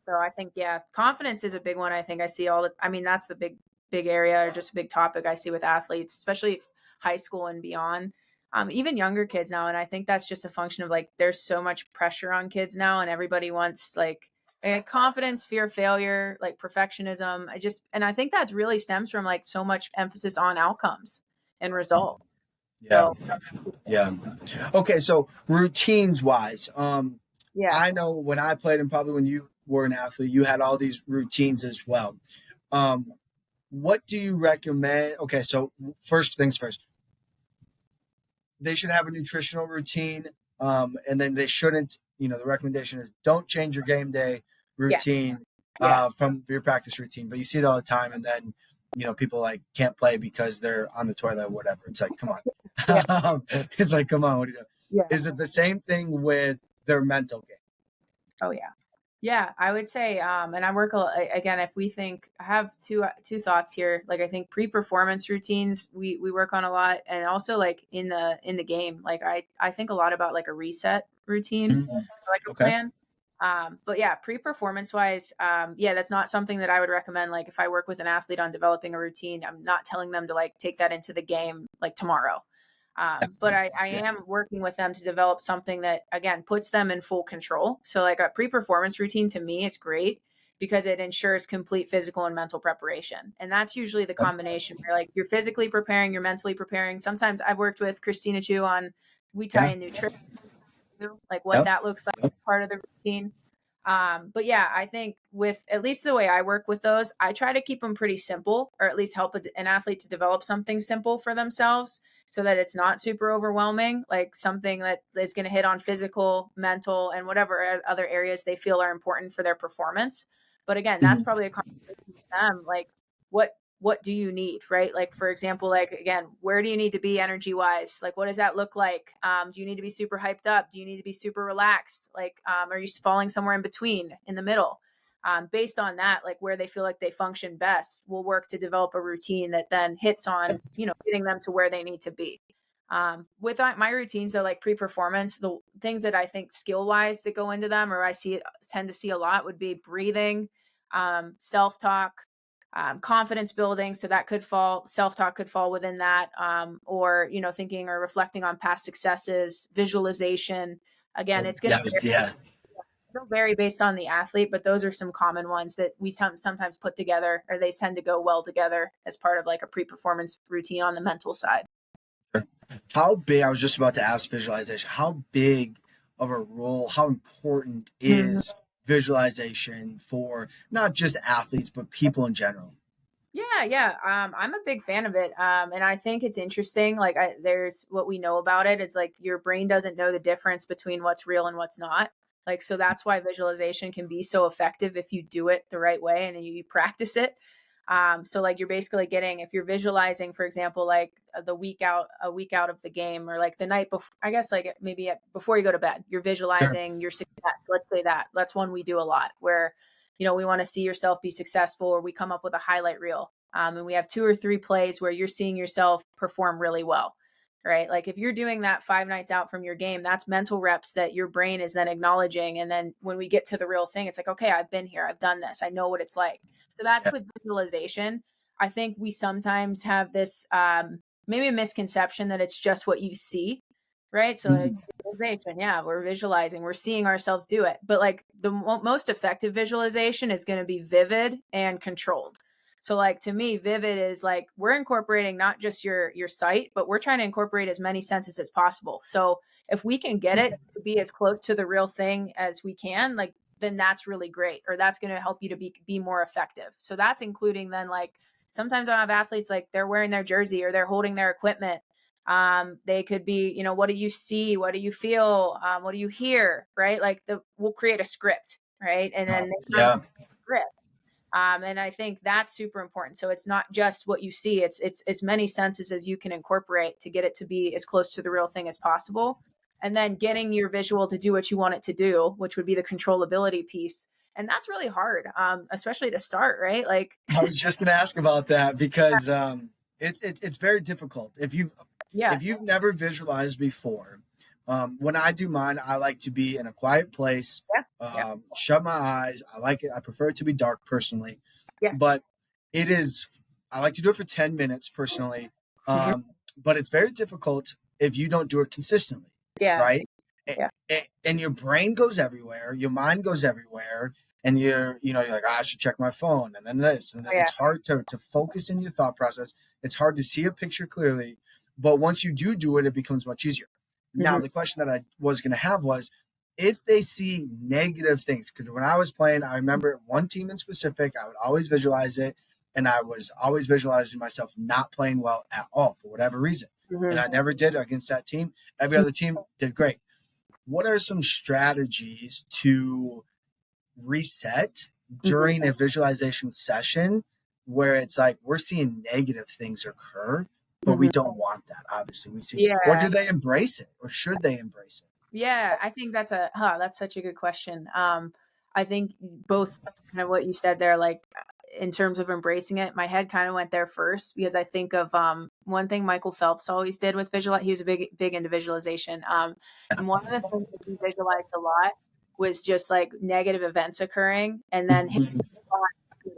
S2: So I think, yeah, confidence is a big one. I think I see I mean, that's the big area or just a big topic I see with athletes, especially high school and beyond. Even younger kids now. And I think that's just a function of like, there's so much pressure on kids now and everybody wants like confidence, fear of failure, like perfectionism. And I think that's really stems from like so much emphasis on outcomes and results.
S1: Yeah.
S2: So
S1: Yeah. Okay. So routines wise,
S2: yeah,
S1: I know when I played and probably when you were an athlete, you had all these routines as well. What do you recommend? Okay. So first things first, they should have a nutritional routine. And then they shouldn't, the recommendation is don't change your game day routine from your practice routine, but you see it all the time. And then, people like can't play because they're on the toilet or whatever. It's like, come on. It's like, come on, what are you doing?
S2: Yeah.
S1: Is it the same thing with their mental game?
S2: Oh yeah. Yeah, I would say, and I work again. If we think, I have two thoughts here. Like I think pre-performance routines we work on a lot, and also like in the game. Like I think a lot about like a reset routine, like a
S1: Okay.
S2: plan. But yeah, pre-performance wise, yeah, that's not something that I would recommend. Like if I work with an athlete on developing a routine, I'm not telling them to like take that into the game like tomorrow. But I am working with them to develop something that, again, puts them in full control. So like a pre-performance routine, to me, it's great because it ensures complete physical and mental preparation. And that's usually the combination where like you're physically preparing, you're mentally preparing. Sometimes I've worked with Christina Chu on, we tie in nutrition, like what that looks like part of the routine. But yeah, I think with at least the way I work with those, I try to keep them pretty simple, or at least help an athlete to develop something simple for themselves so that it's not super overwhelming, like something that is going to hit on physical, mental, and whatever other areas they feel are important for their performance. But again, that's probably a conversation with them. Like what do you need, right? Like, for example, like, again, where do you need to be energy wise? Like, what does that look like? Do you need to be super hyped up? Do you need to be super relaxed? Like, are you falling somewhere in between, in the middle? Based on that, like where they feel like they function best, we'll work to develop a routine that then hits on, getting them to where they need to be. With my routines, though, like pre-performance, the things that I think skill wise that go into them, or tend to see a lot, would be breathing, self-talk, confidence building. So that self-talk could fall within that. Or, thinking or reflecting on past successes, visualization. Again, it's going to vary based on the athlete, but those are some common ones that we sometimes put together, or they tend to go well together as part of like a pre-performance routine on the mental side.
S1: How big, I was just about to ask visualization, how big of a role, how important is visualization for not just athletes, but people in general?
S2: Yeah. I'm a big fan of it. And I think it's interesting. Like there's what we know about it. It's like your brain doesn't know the difference between what's real and what's not. Like, so that's why visualization can be so effective if you do it the right way and you practice it. So like you're basically getting, if you're visualizing, for example, like a week out of the game, or like the night before, I guess like maybe before you go to bed, you're visualizing your success. Let's say that's one we do a lot where, we want to see yourself be successful, or we come up with a highlight reel. And we have 2 or 3 plays where you're seeing yourself perform really well, right? Like if you're doing that 5 nights out from your game, that's mental reps that your brain is then acknowledging. And then when we get to the real thing, it's like, okay, I've been here, I've done this, I know what it's like. So that's with visualization. I think we sometimes have this maybe a misconception that it's just what you see. right? So like visualization, yeah, we're visualizing, we're seeing ourselves do it. But like the most effective visualization is going to be vivid and controlled. So like to me, vivid is like we're incorporating not just your sight, but we're trying to incorporate as many senses as possible. So if we can get it to be as close to the real thing as we can, like then that's really great, or that's going to help you to be more effective. So that's including then like sometimes I have athletes like they're wearing their jersey or they're holding their equipment. They could be, you know, what do you see? What do you feel? What do you hear? Right? Like we'll create a script, right? And then they have
S1: Yeah.
S2: a script. And I think that's super important. So it's not just what you see; it's as many senses as you can incorporate to get it to be as close to the real thing as possible. And then getting your visual to do what you want it to do, which would be the controllability piece. And that's really hard, especially to start, right? Like,
S1: I was just going to ask about that because it's very difficult.
S2: yeah,
S1: If you've never visualized before, when I do mine, I like to be in a quiet place,
S2: yeah, yeah,
S1: shut my eyes. I like it. I prefer it to be dark personally,
S2: yeah,
S1: but it is. I like to do it for 10 minutes personally,
S2: mhm,
S1: but it's very difficult if you don't do it consistently,
S2: yeah,
S1: right?
S2: yeah,
S1: And your brain goes everywhere, your mind goes everywhere, and you're like, I should check my phone, and then this, and then
S2: oh, yeah.
S1: it's hard to focus in your thought process. It's hard to see a picture clearly, but once you do it, it becomes much easier. Now,
S2: Mhm,
S1: the question that I was going to have was if they see negative things, because when I was playing, I remember one team in specific, I would always visualize it, and I was always visualizing myself not playing well at all for whatever reason. And
S2: mhm.
S1: I never did against that team. Every other team did great. What are some strategies to reset
S2: Mhm,
S1: during a visualization session where it's like we're seeing negative things occur, but we
S2: mhm.
S1: don't want that? Obviously, we see, or
S2: Yeah.
S1: do they embrace it, or should they embrace it?
S2: Yeah, I think that's such a good question. I think both kind of what you said there, like in terms of embracing it, my head kind of went there first because I think of one thing Michael Phelps always did with visual. He was a big into visualization. And one of the things that he visualized a lot was just like negative events occurring and then his response to them.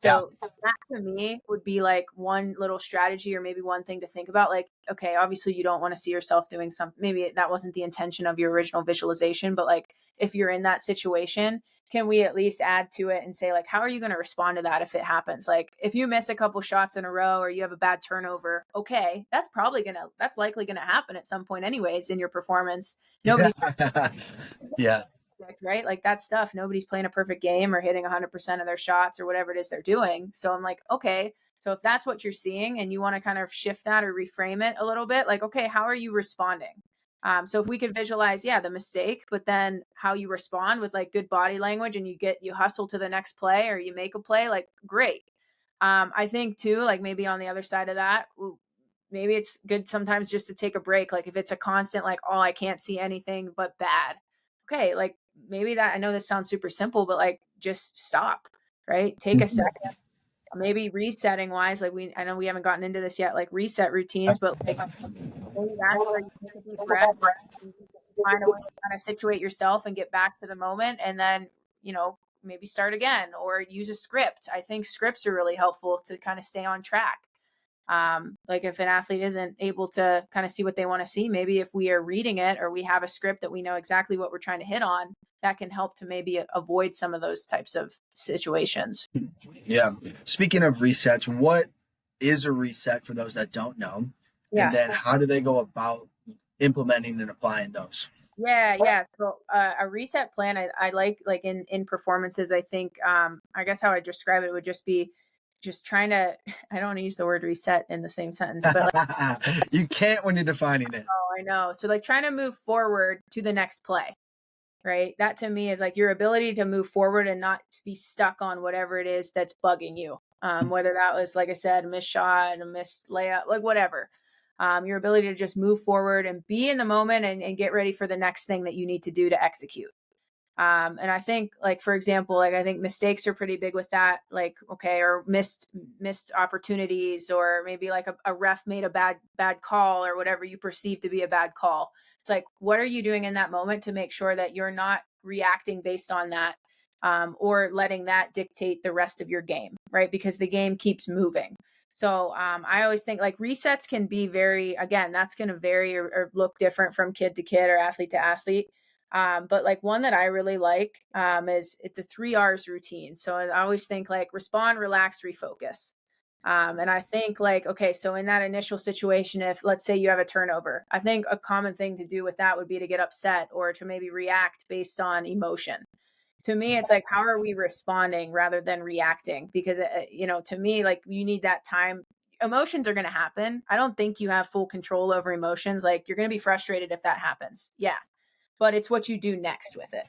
S1: Yeah.
S2: So that to me would be like one little strategy or maybe one thing to think about. Like, okay, obviously you don't want to see yourself doing something. Maybe that wasn't the intention of your original visualization, but like if you're in that situation, can we at least add to it and say like, how are you going to respond to that if it happens? Like if you miss a couple shots in a row or you have a bad turnover, okay, that's likely gonna happen at some point anyways in your performance. Nobody's
S1: Yeah.
S2: perfect, right? Like that stuff, nobody's playing a perfect game or hitting 100% of their shots or whatever it is they're doing. So I'm like, okay, so if that's what you're seeing and you want to kind of shift that or reframe it a little bit, like, okay, how are you responding? So if we could visualize, yeah, the mistake, but then how you respond with like good body language and you hustle to the next play or you make a play, like great. I think too, like maybe on the other side of that, maybe it's good sometimes just to take a break. Like if it's a constant, like, oh, I can't see anything but bad. Okay, like maybe that I know this sounds super simple, but like just stop, right? Take a second. Maybe resetting wise, like I know we haven't gotten into this yet, like reset routines, but like maybe that's where you take a deep breath and you find a way to kind of situate yourself and get back to the moment and then, maybe start again or use a script. I think scripts are really helpful to kind of stay on track. Like if an athlete isn't able to kind of see what they want to see, maybe if we are reading it or we have a script that we know exactly what we're trying to hit on, that can help to maybe avoid some of those types of situations.
S1: Yeah. Speaking of resets, what is a reset for those that don't know? And
S2: Yeah.
S1: then how do they go about implementing and applying those?
S2: Yeah, yeah. So a reset plan, I like in performances, I think I guess how I describe it would just be just trying to I don't want to use the word reset in the same sentence, but like
S1: You can't when you're defining it.
S2: oh, I know. So like trying to move forward to the next play, right? That to me is like your ability to move forward and not to be stuck on whatever it is that's bugging you. Whether that was, like I said, a missed shot, a missed layup, like whatever. Your ability to just move forward and be in the moment and get ready for the next thing that you need to do to execute. And I think like, for example, like I think mistakes are pretty big with that, like, okay, or missed opportunities, or maybe like a ref made a bad call or whatever you perceive to be a bad call. It's like, what are you doing in that moment to make sure that you're not reacting based on that, or letting that dictate the rest of your game, right? Because the game keeps moving. So I always think like resets can be again, that's going to vary or look different from kid to kid or athlete to athlete. But like one that I really like is the 3 R's routine. So I always think like respond, relax, refocus. And I think like, okay, so in that initial situation, if let's say you have a turnover, I think a common thing to do with that would be to get upset or to maybe react based on emotion. To me, it's like, how are we responding rather than reacting? Because, to me, like you need that time. Emotions are going to happen. I don't think you have full control over emotions. Like you're going to be frustrated if that happens. Yeah. But it's what you do next with it.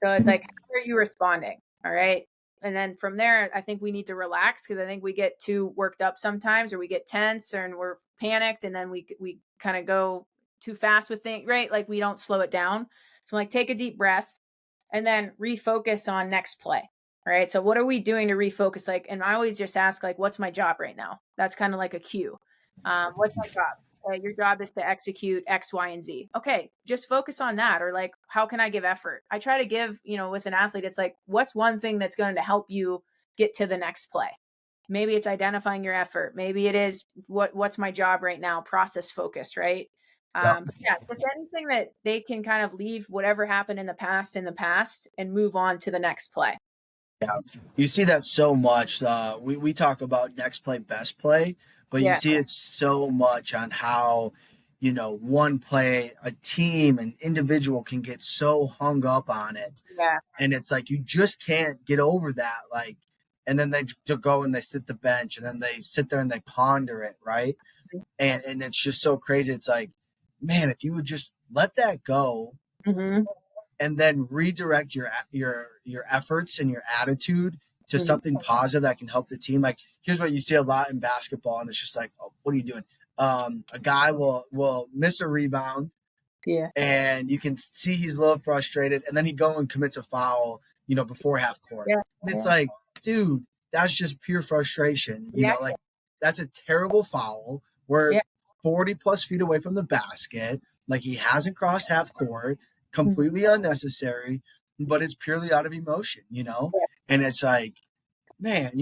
S2: So it's like, how are you responding? All right. And then from there, I think we need to relax because I think we get too worked up sometimes, or we get tense, and we're panicked, and then we kind of go too fast with things, right? Like we don't slow it down. So like take a deep breath and then refocus on next play. All right. So what are we doing to refocus? Like, and I always just ask, like, what's my job right now? That's kind of like a cue. What's my job? Your job is to execute X, Y, and Z. Okay, just focus on that. Or like, how can I give effort? I try to give, with an athlete, it's like, what's one thing that's going to help you get to the next play? Maybe it's identifying your effort. Maybe it is what's my job right now, process focus, right?
S1: Yeah.
S2: Yeah, just anything that they can kind of leave whatever happened in the past and move on to the next play.
S1: Yeah, you see that so much. We talk about next play, best play, but you
S2: Yeah.
S1: see it so much on how, one play, a team, an individual can get so hung up on it.
S2: Yeah.
S1: And it's like, you just can't get over that. Like, and then they go and they sit the bench and then they sit there and they ponder it. Right. And it's just so crazy. It's like, man, if you would just let that go
S2: Mm-hmm.
S1: and then redirect your efforts and your attitude to
S2: Mm-hmm.
S1: something positive that can help the team. Like here's what you see a lot in basketball, and it's just like, oh, what are you doing? A guy will miss a rebound,
S2: Yeah.
S1: and you can see he's a little frustrated, and then he go and commits a foul, before half court.
S2: Yeah.
S1: And it's
S2: Yeah.
S1: like, dude, that's just pure frustration.
S2: Reaction.
S1: Like that's a terrible foul. We're
S2: Yeah.
S1: 40 plus feet away from the basket. Like he hasn't crossed half court,
S2: Mhm.
S1: completely unnecessary, but it's purely out of emotion.
S2: Yeah.
S1: And it's like, man, and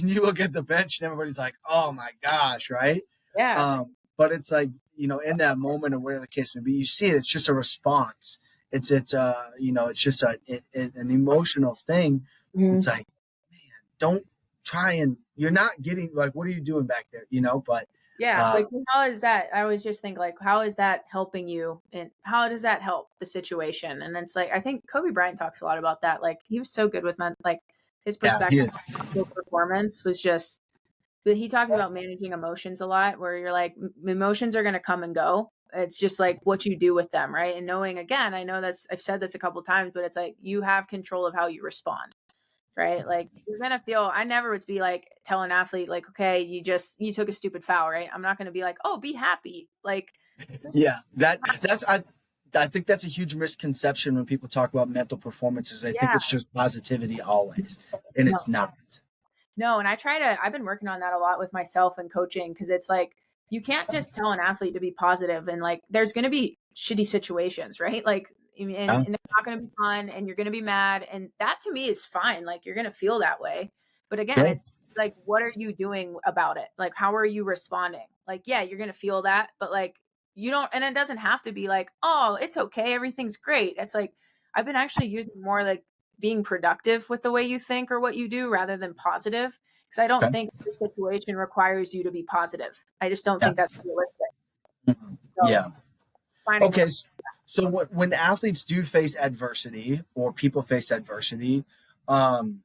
S1: you look at the bench and everybody's like, oh my gosh, right?
S2: Yeah.
S1: But it's like, in that moment or whatever the case may be, you see it, it's just a response. It's just an emotional thing.
S2: Mhm.
S1: It's like, man, don't try and you're not getting like, what are you doing back there? But
S2: Yeah,
S1: uh,
S2: like, how is that? I always just think, like, how is that helping you, and how does that help the situation? And it's like, I think Kobe Bryant talks a lot about that. Like, he was so good with like, his
S1: yeah, he
S2: perspective
S1: is.
S2: on mental performance was just, but he talked about managing emotions a lot, where you're like, emotions are going to come and go. It's just like what you do with them, right? And knowing, again, I know I've said this a couple times, but it's like you have control of how you respond, right? Like you're gonna feel. I never would be like tell an athlete like, okay, you took a stupid foul, right? I'm not gonna be like, oh, be happy, like,
S1: Yeah, I think that's a huge misconception when people talk about mental performances. They think
S2: yeah,
S1: it's just positivity always, and
S2: no,
S1: it's not.
S2: no. And I've been working on that a lot with myself and coaching, because it's like you can't just tell an athlete to be positive, and like there's gonna be shitty situations, right? Like,
S1: Yeah.
S2: and it's not gonna be fun, and you're gonna be mad, and that to me is fine. Like you're gonna feel that way, but again,
S1: Yeah.
S2: it's like, what are you doing about it? Like, how are you responding? Like, yeah, you're gonna feel that, but like you don't, and it doesn't have to be like, oh, it's okay, everything's great. It's like I've been actually using more like being productive with the way you think or what you do rather than positive, because I don't
S1: Okay.
S2: think the situation requires you to be positive. I just don't
S1: Yeah.
S2: think that's realistic. So
S1: Yeah.
S2: finding
S1: Okay.
S2: ways.
S1: So when athletes do face adversity or people face adversity, um,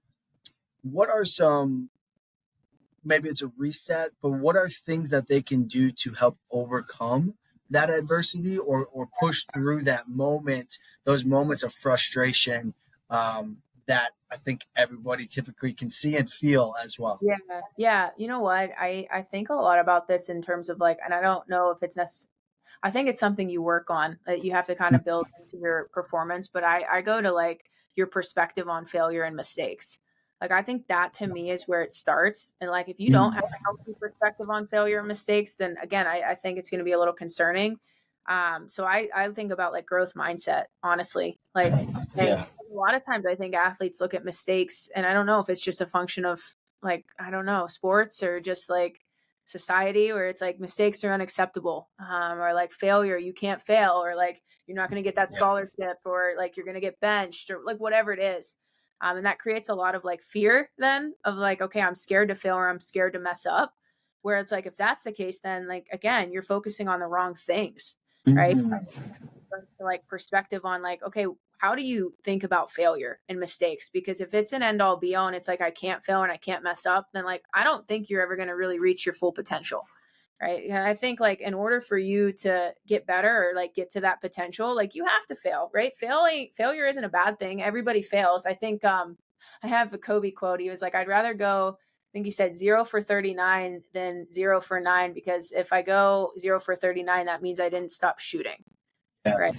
S1: what are some, maybe it's a reset, but what are things that they can do to help overcome that adversity or push through that moment, those moments of frustration, that I think everybody typically can see and feel as well?
S2: Yeah, yeah. You know what? I think a lot about this in terms of like, and I don't know if it's necessary. I think it's something you work on that you have to kind of build into your performance. But I go to like your perspective on failure and mistakes. Like I think that to me is where it starts. And like if you don't have a healthy perspective on failure and mistakes, then again, I think it's going to be a little concerning. So I think about like growth mindset, honestly. Like,
S1: Yeah.
S2: a lot of times I think athletes look at mistakes, and I don't know if it's just a function of like, I don't know, sports or just like society, where it's like mistakes are unacceptable, or like failure, you can't fail, or like you're not going to get that scholarship, or like you're going to get benched, or like whatever it is. And that creates a lot of like fear then of like, okay, I'm scared to fail or I'm scared to mess up. Where it's like, if that's the case, then like, again, you're focusing on the wrong things, right? Like perspective on like, okay, how do you think about failure and mistakes? Because if it's an end all be all and it's like, I can't fail and I can't mess up, then like, I don't think you're ever going to really reach your full potential. Right. And I think like in order for you to get better or like get to that potential, like you have to fail, right? Failure isn't a bad thing. Everybody fails. I think, I have a Kobe quote. He was like, I'd rather go, I think he said 0 for 39 than 0 for 9, because if I go 0 for 39, that means I didn't stop shooting.
S1: Yeah.
S2: Right.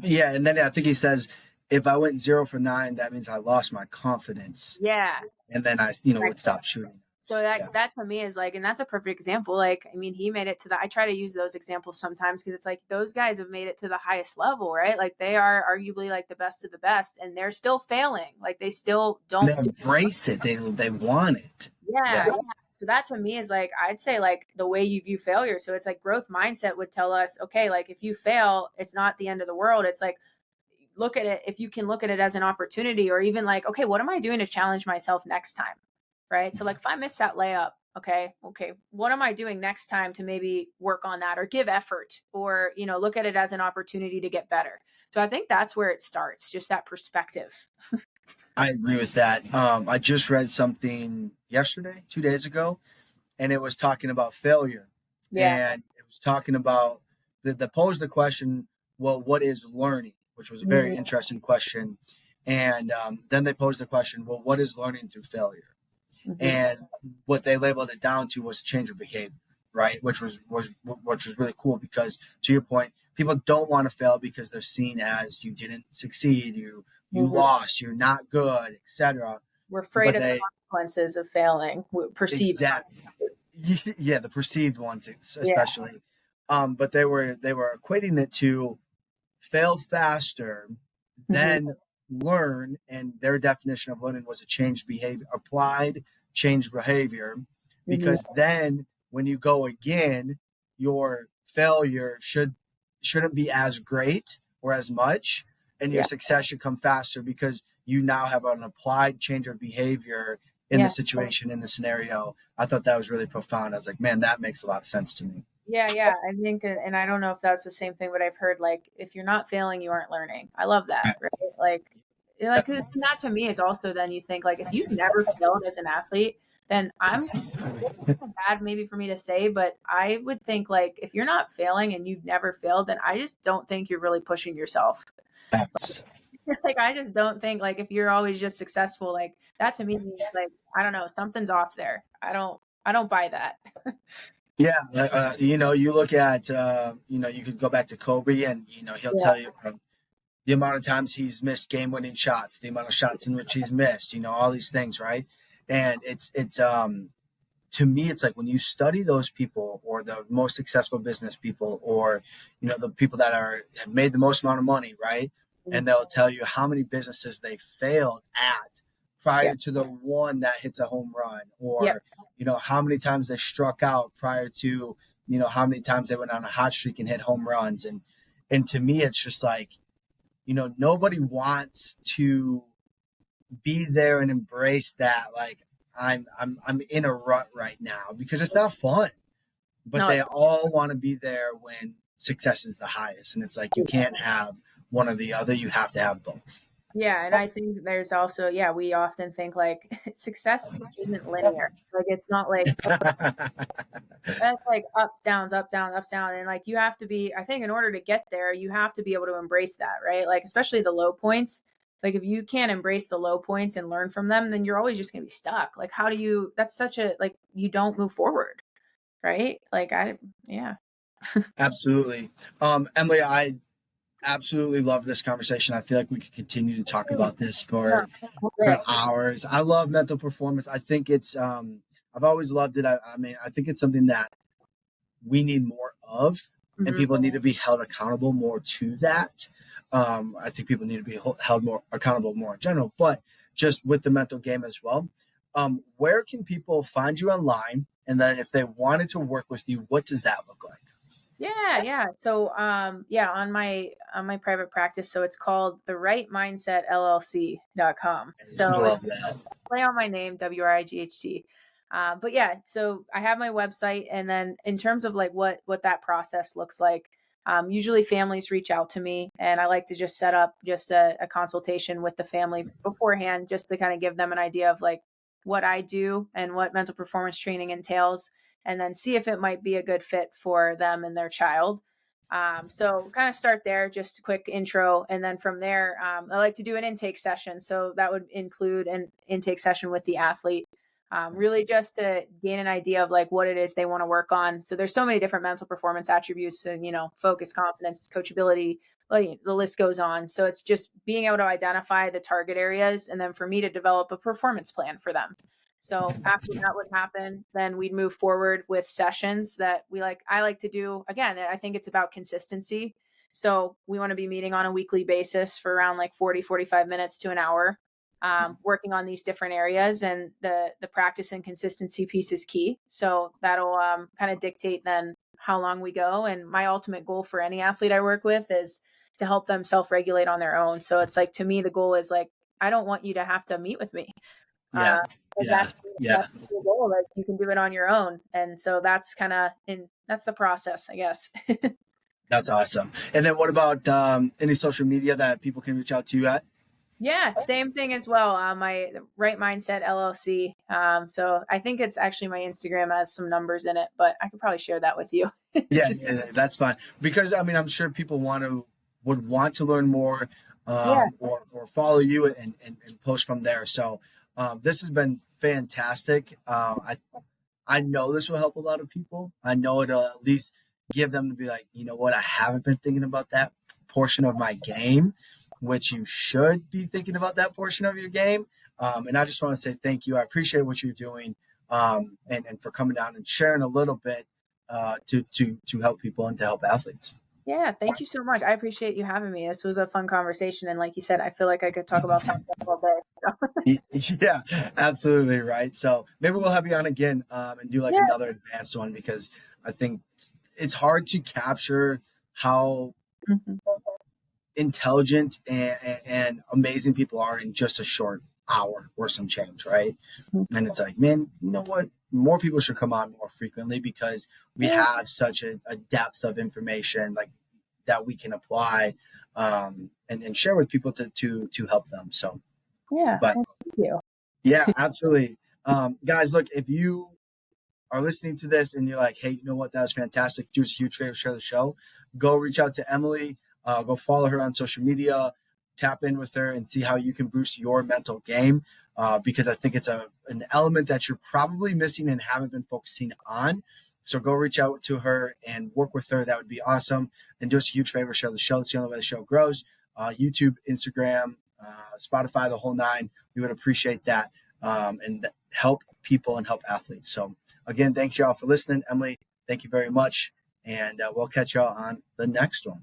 S1: Yeah. And then I think he says, if I went 0 for 9, that means I lost my confidence.
S2: Yeah.
S1: And then I, would stop shooting.
S2: So that to me is like, and that's a perfect example. Like, I mean, he made it to I try to use those examples sometimes because it's like, those guys have made it to the highest level, right? Like they are arguably like the best of the best, and they're still failing. Like they still don't
S1: embrace it. They want it.
S2: Yeah. So that to me is like, I'd say like the way you view failure. So it's like growth mindset would tell us, okay, like if you fail, it's not the end of the world. It's like, look at it, if you can look at it as an opportunity, or even like, okay, what am I doing to challenge myself next time? Right. So like if I miss that layup, okay, what am I doing next time to maybe work on that or give effort, or, look at it as an opportunity to get better. So I think that's where it starts, just that perspective.
S1: I agree with that. I just read something yesterday, 2 days ago, and it was talking about failure.
S2: Yeah.
S1: And it was talking about the posed the question, well, what is learning? Which was a very interesting question. And then they posed the question, well, what is learning through failure? And what they labeled it down to was change of behavior, right? Which was really cool, because to your point, people don't want to fail because they're seen as you didn't succeed, you lost, you're not good, etc.
S2: We're afraid of the consequences of failing, perceived.
S1: Exactly. Yeah, the perceived ones especially. But they were equating it to fail faster, then learn, and their definition of learning was a changed behavior, applied changed behavior, because then when you go again, your failure shouldn't be as great or as much, and your success should come faster because you now have an applied change of behavior in the situation, in the scenario. I thought that was really profound. I was like, man, that makes a lot of sense to me.
S2: Yeah. I think, and I don't know if that's the same thing, but I've heard like, if you're not failing, you aren't learning. I love that. Right? Like that to me is also, then you think like, if you've never failed as an athlete, then bad maybe for me to say, but I would think like, if you're not failing and you've never failed, then I just don't think you're really pushing yourself. Like, I just don't think like, if you're always just successful, like that to me means like, I don't know, something's off there. I don't buy that.
S1: Yeah. You look at, you could go back to Kobe, and, he'll tell you the amount of times he's missed game-winning shots, the amount of shots in which he's missed, all these things, right? And it's to me, it's like when you study those people, or the most successful business people, or, the people that have made the most amount of money, right? And they'll tell you how many businesses they failed at prior to the one that hits a home run, or, how many times they struck out prior to, how many times they went on a hot streak and hit home runs. And to me, it's just like, nobody wants to be there and embrace that. Like, I'm in a rut right now, because it's not fun, but they all want to be there when success is the highest. And it's like, you can't have one or the other. You have to have both.
S2: Yeah. And I think there's also, we often think like success isn't linear. Like, it's not like, that's like ups, downs, up, down, ups, down. And like, you have to be, I think in order to get there, you have to be able to embrace that, right? Like, especially the low points. Like, if you can't embrace the low points and learn from them, then you're always just going to be stuck. Like, how do you, that's such a, like, you don't move forward. Right. Like,
S1: Absolutely. Emily, I absolutely love this conversation. I feel like we could continue to talk about this for hours. I love mental performance. I think it's, I've always loved it. I mean, I think it's something that we need more of, and people need to be held accountable more to that. I think people need to be held more accountable more in general, but just with the mental game as well. where can people find you online? And then if they wanted to work with you, what does that look like?
S2: Yeah. So on my private practice, so it's called the Wright Mindset LLC.com.
S1: I just
S2: So it's
S1: love that.
S2: play on my name, WRIGHT. But yeah, so I have my website, and then in terms of like what that process looks like, usually families reach out to me, and I like to just set up just a consultation with the family beforehand, just to kind of give them an idea of like what I do and what mental performance training entails, and then see if it might be a good fit for them and their child. So kind of start there, just a quick intro. And then from there, I like to do an intake session. So that would include an intake session with the athlete, really just to gain an idea of like what it is they want to work on. So there's so many different mental performance attributes, and, focus, confidence, coachability, like, the list goes on. So it's just being able to identify the target areas, and then for me to develop a performance plan for them. So after that would happen, then we'd move forward with sessions that I like to do. Again, I think it's about consistency. So we want to be meeting on a weekly basis for around like 45 minutes to an hour, working on these different areas, and the practice and consistency piece is key. So that'll kind of dictate then how long we go. And my ultimate goal for any athlete I work with is to help them self-regulate on their own. So it's like, to me, the goal is like, I don't want you to have to meet with me.
S1: Yeah. Yeah.
S2: That's
S1: Yeah.
S2: the goal. Like, you can do it on your own. And so that's that's the process, I guess.
S1: That's awesome. And then what about any social media that people can reach out to you at?
S2: Yeah, same thing as well. My Right Mindset LLC. So I think it's actually my Instagram has some numbers in it, but I could probably share that with you.
S1: Yeah, that's fine. Because I mean, I'm sure people would want to learn more,
S2: Yeah.
S1: or follow you and post from there. So this has been fantastic. I know this will help a lot of people. I know it'll at least give them to be like, you know what, I haven't been thinking about that portion of my game, which you should be thinking about that portion of your game. And I just want to say thank you. I appreciate what you're doing, and for coming down and sharing a little bit to help people and to help athletes.
S2: Yeah, thank you so much. I appreciate you having me. This was a fun conversation, and like you said, I feel like I could talk about that all day.
S1: Yeah, absolutely right. So maybe we'll have you on again, and do like
S2: Yeah.
S1: another advanced one, because I think it's hard to capture how
S2: Mhm.
S1: intelligent and amazing people are in just a short hour or some change, right? And it's like, man, you know what? More people should come on more frequently, because we have such a depth of information like that we can apply, and share with people to help them. So,
S2: Yeah.
S1: but
S2: Well, thank you.
S1: yeah, absolutely. Guys, look, if you are listening to this and you're like, hey, you know what, that was fantastic, do us a huge favor, share the show, go reach out to Emily, go follow her on social media, tap in with her and see how you can boost your mental game, because I think it's an element that you're probably missing and haven't been focusing on. So go reach out to her and work with her. That would be awesome. And do us a huge favor, share the show. That's the only way the show grows. YouTube, Instagram, Spotify, the whole nine. We would appreciate that, and help people and help athletes. So again, thanks y'all for listening. Emily, thank you very much. And we'll catch y'all on the next one.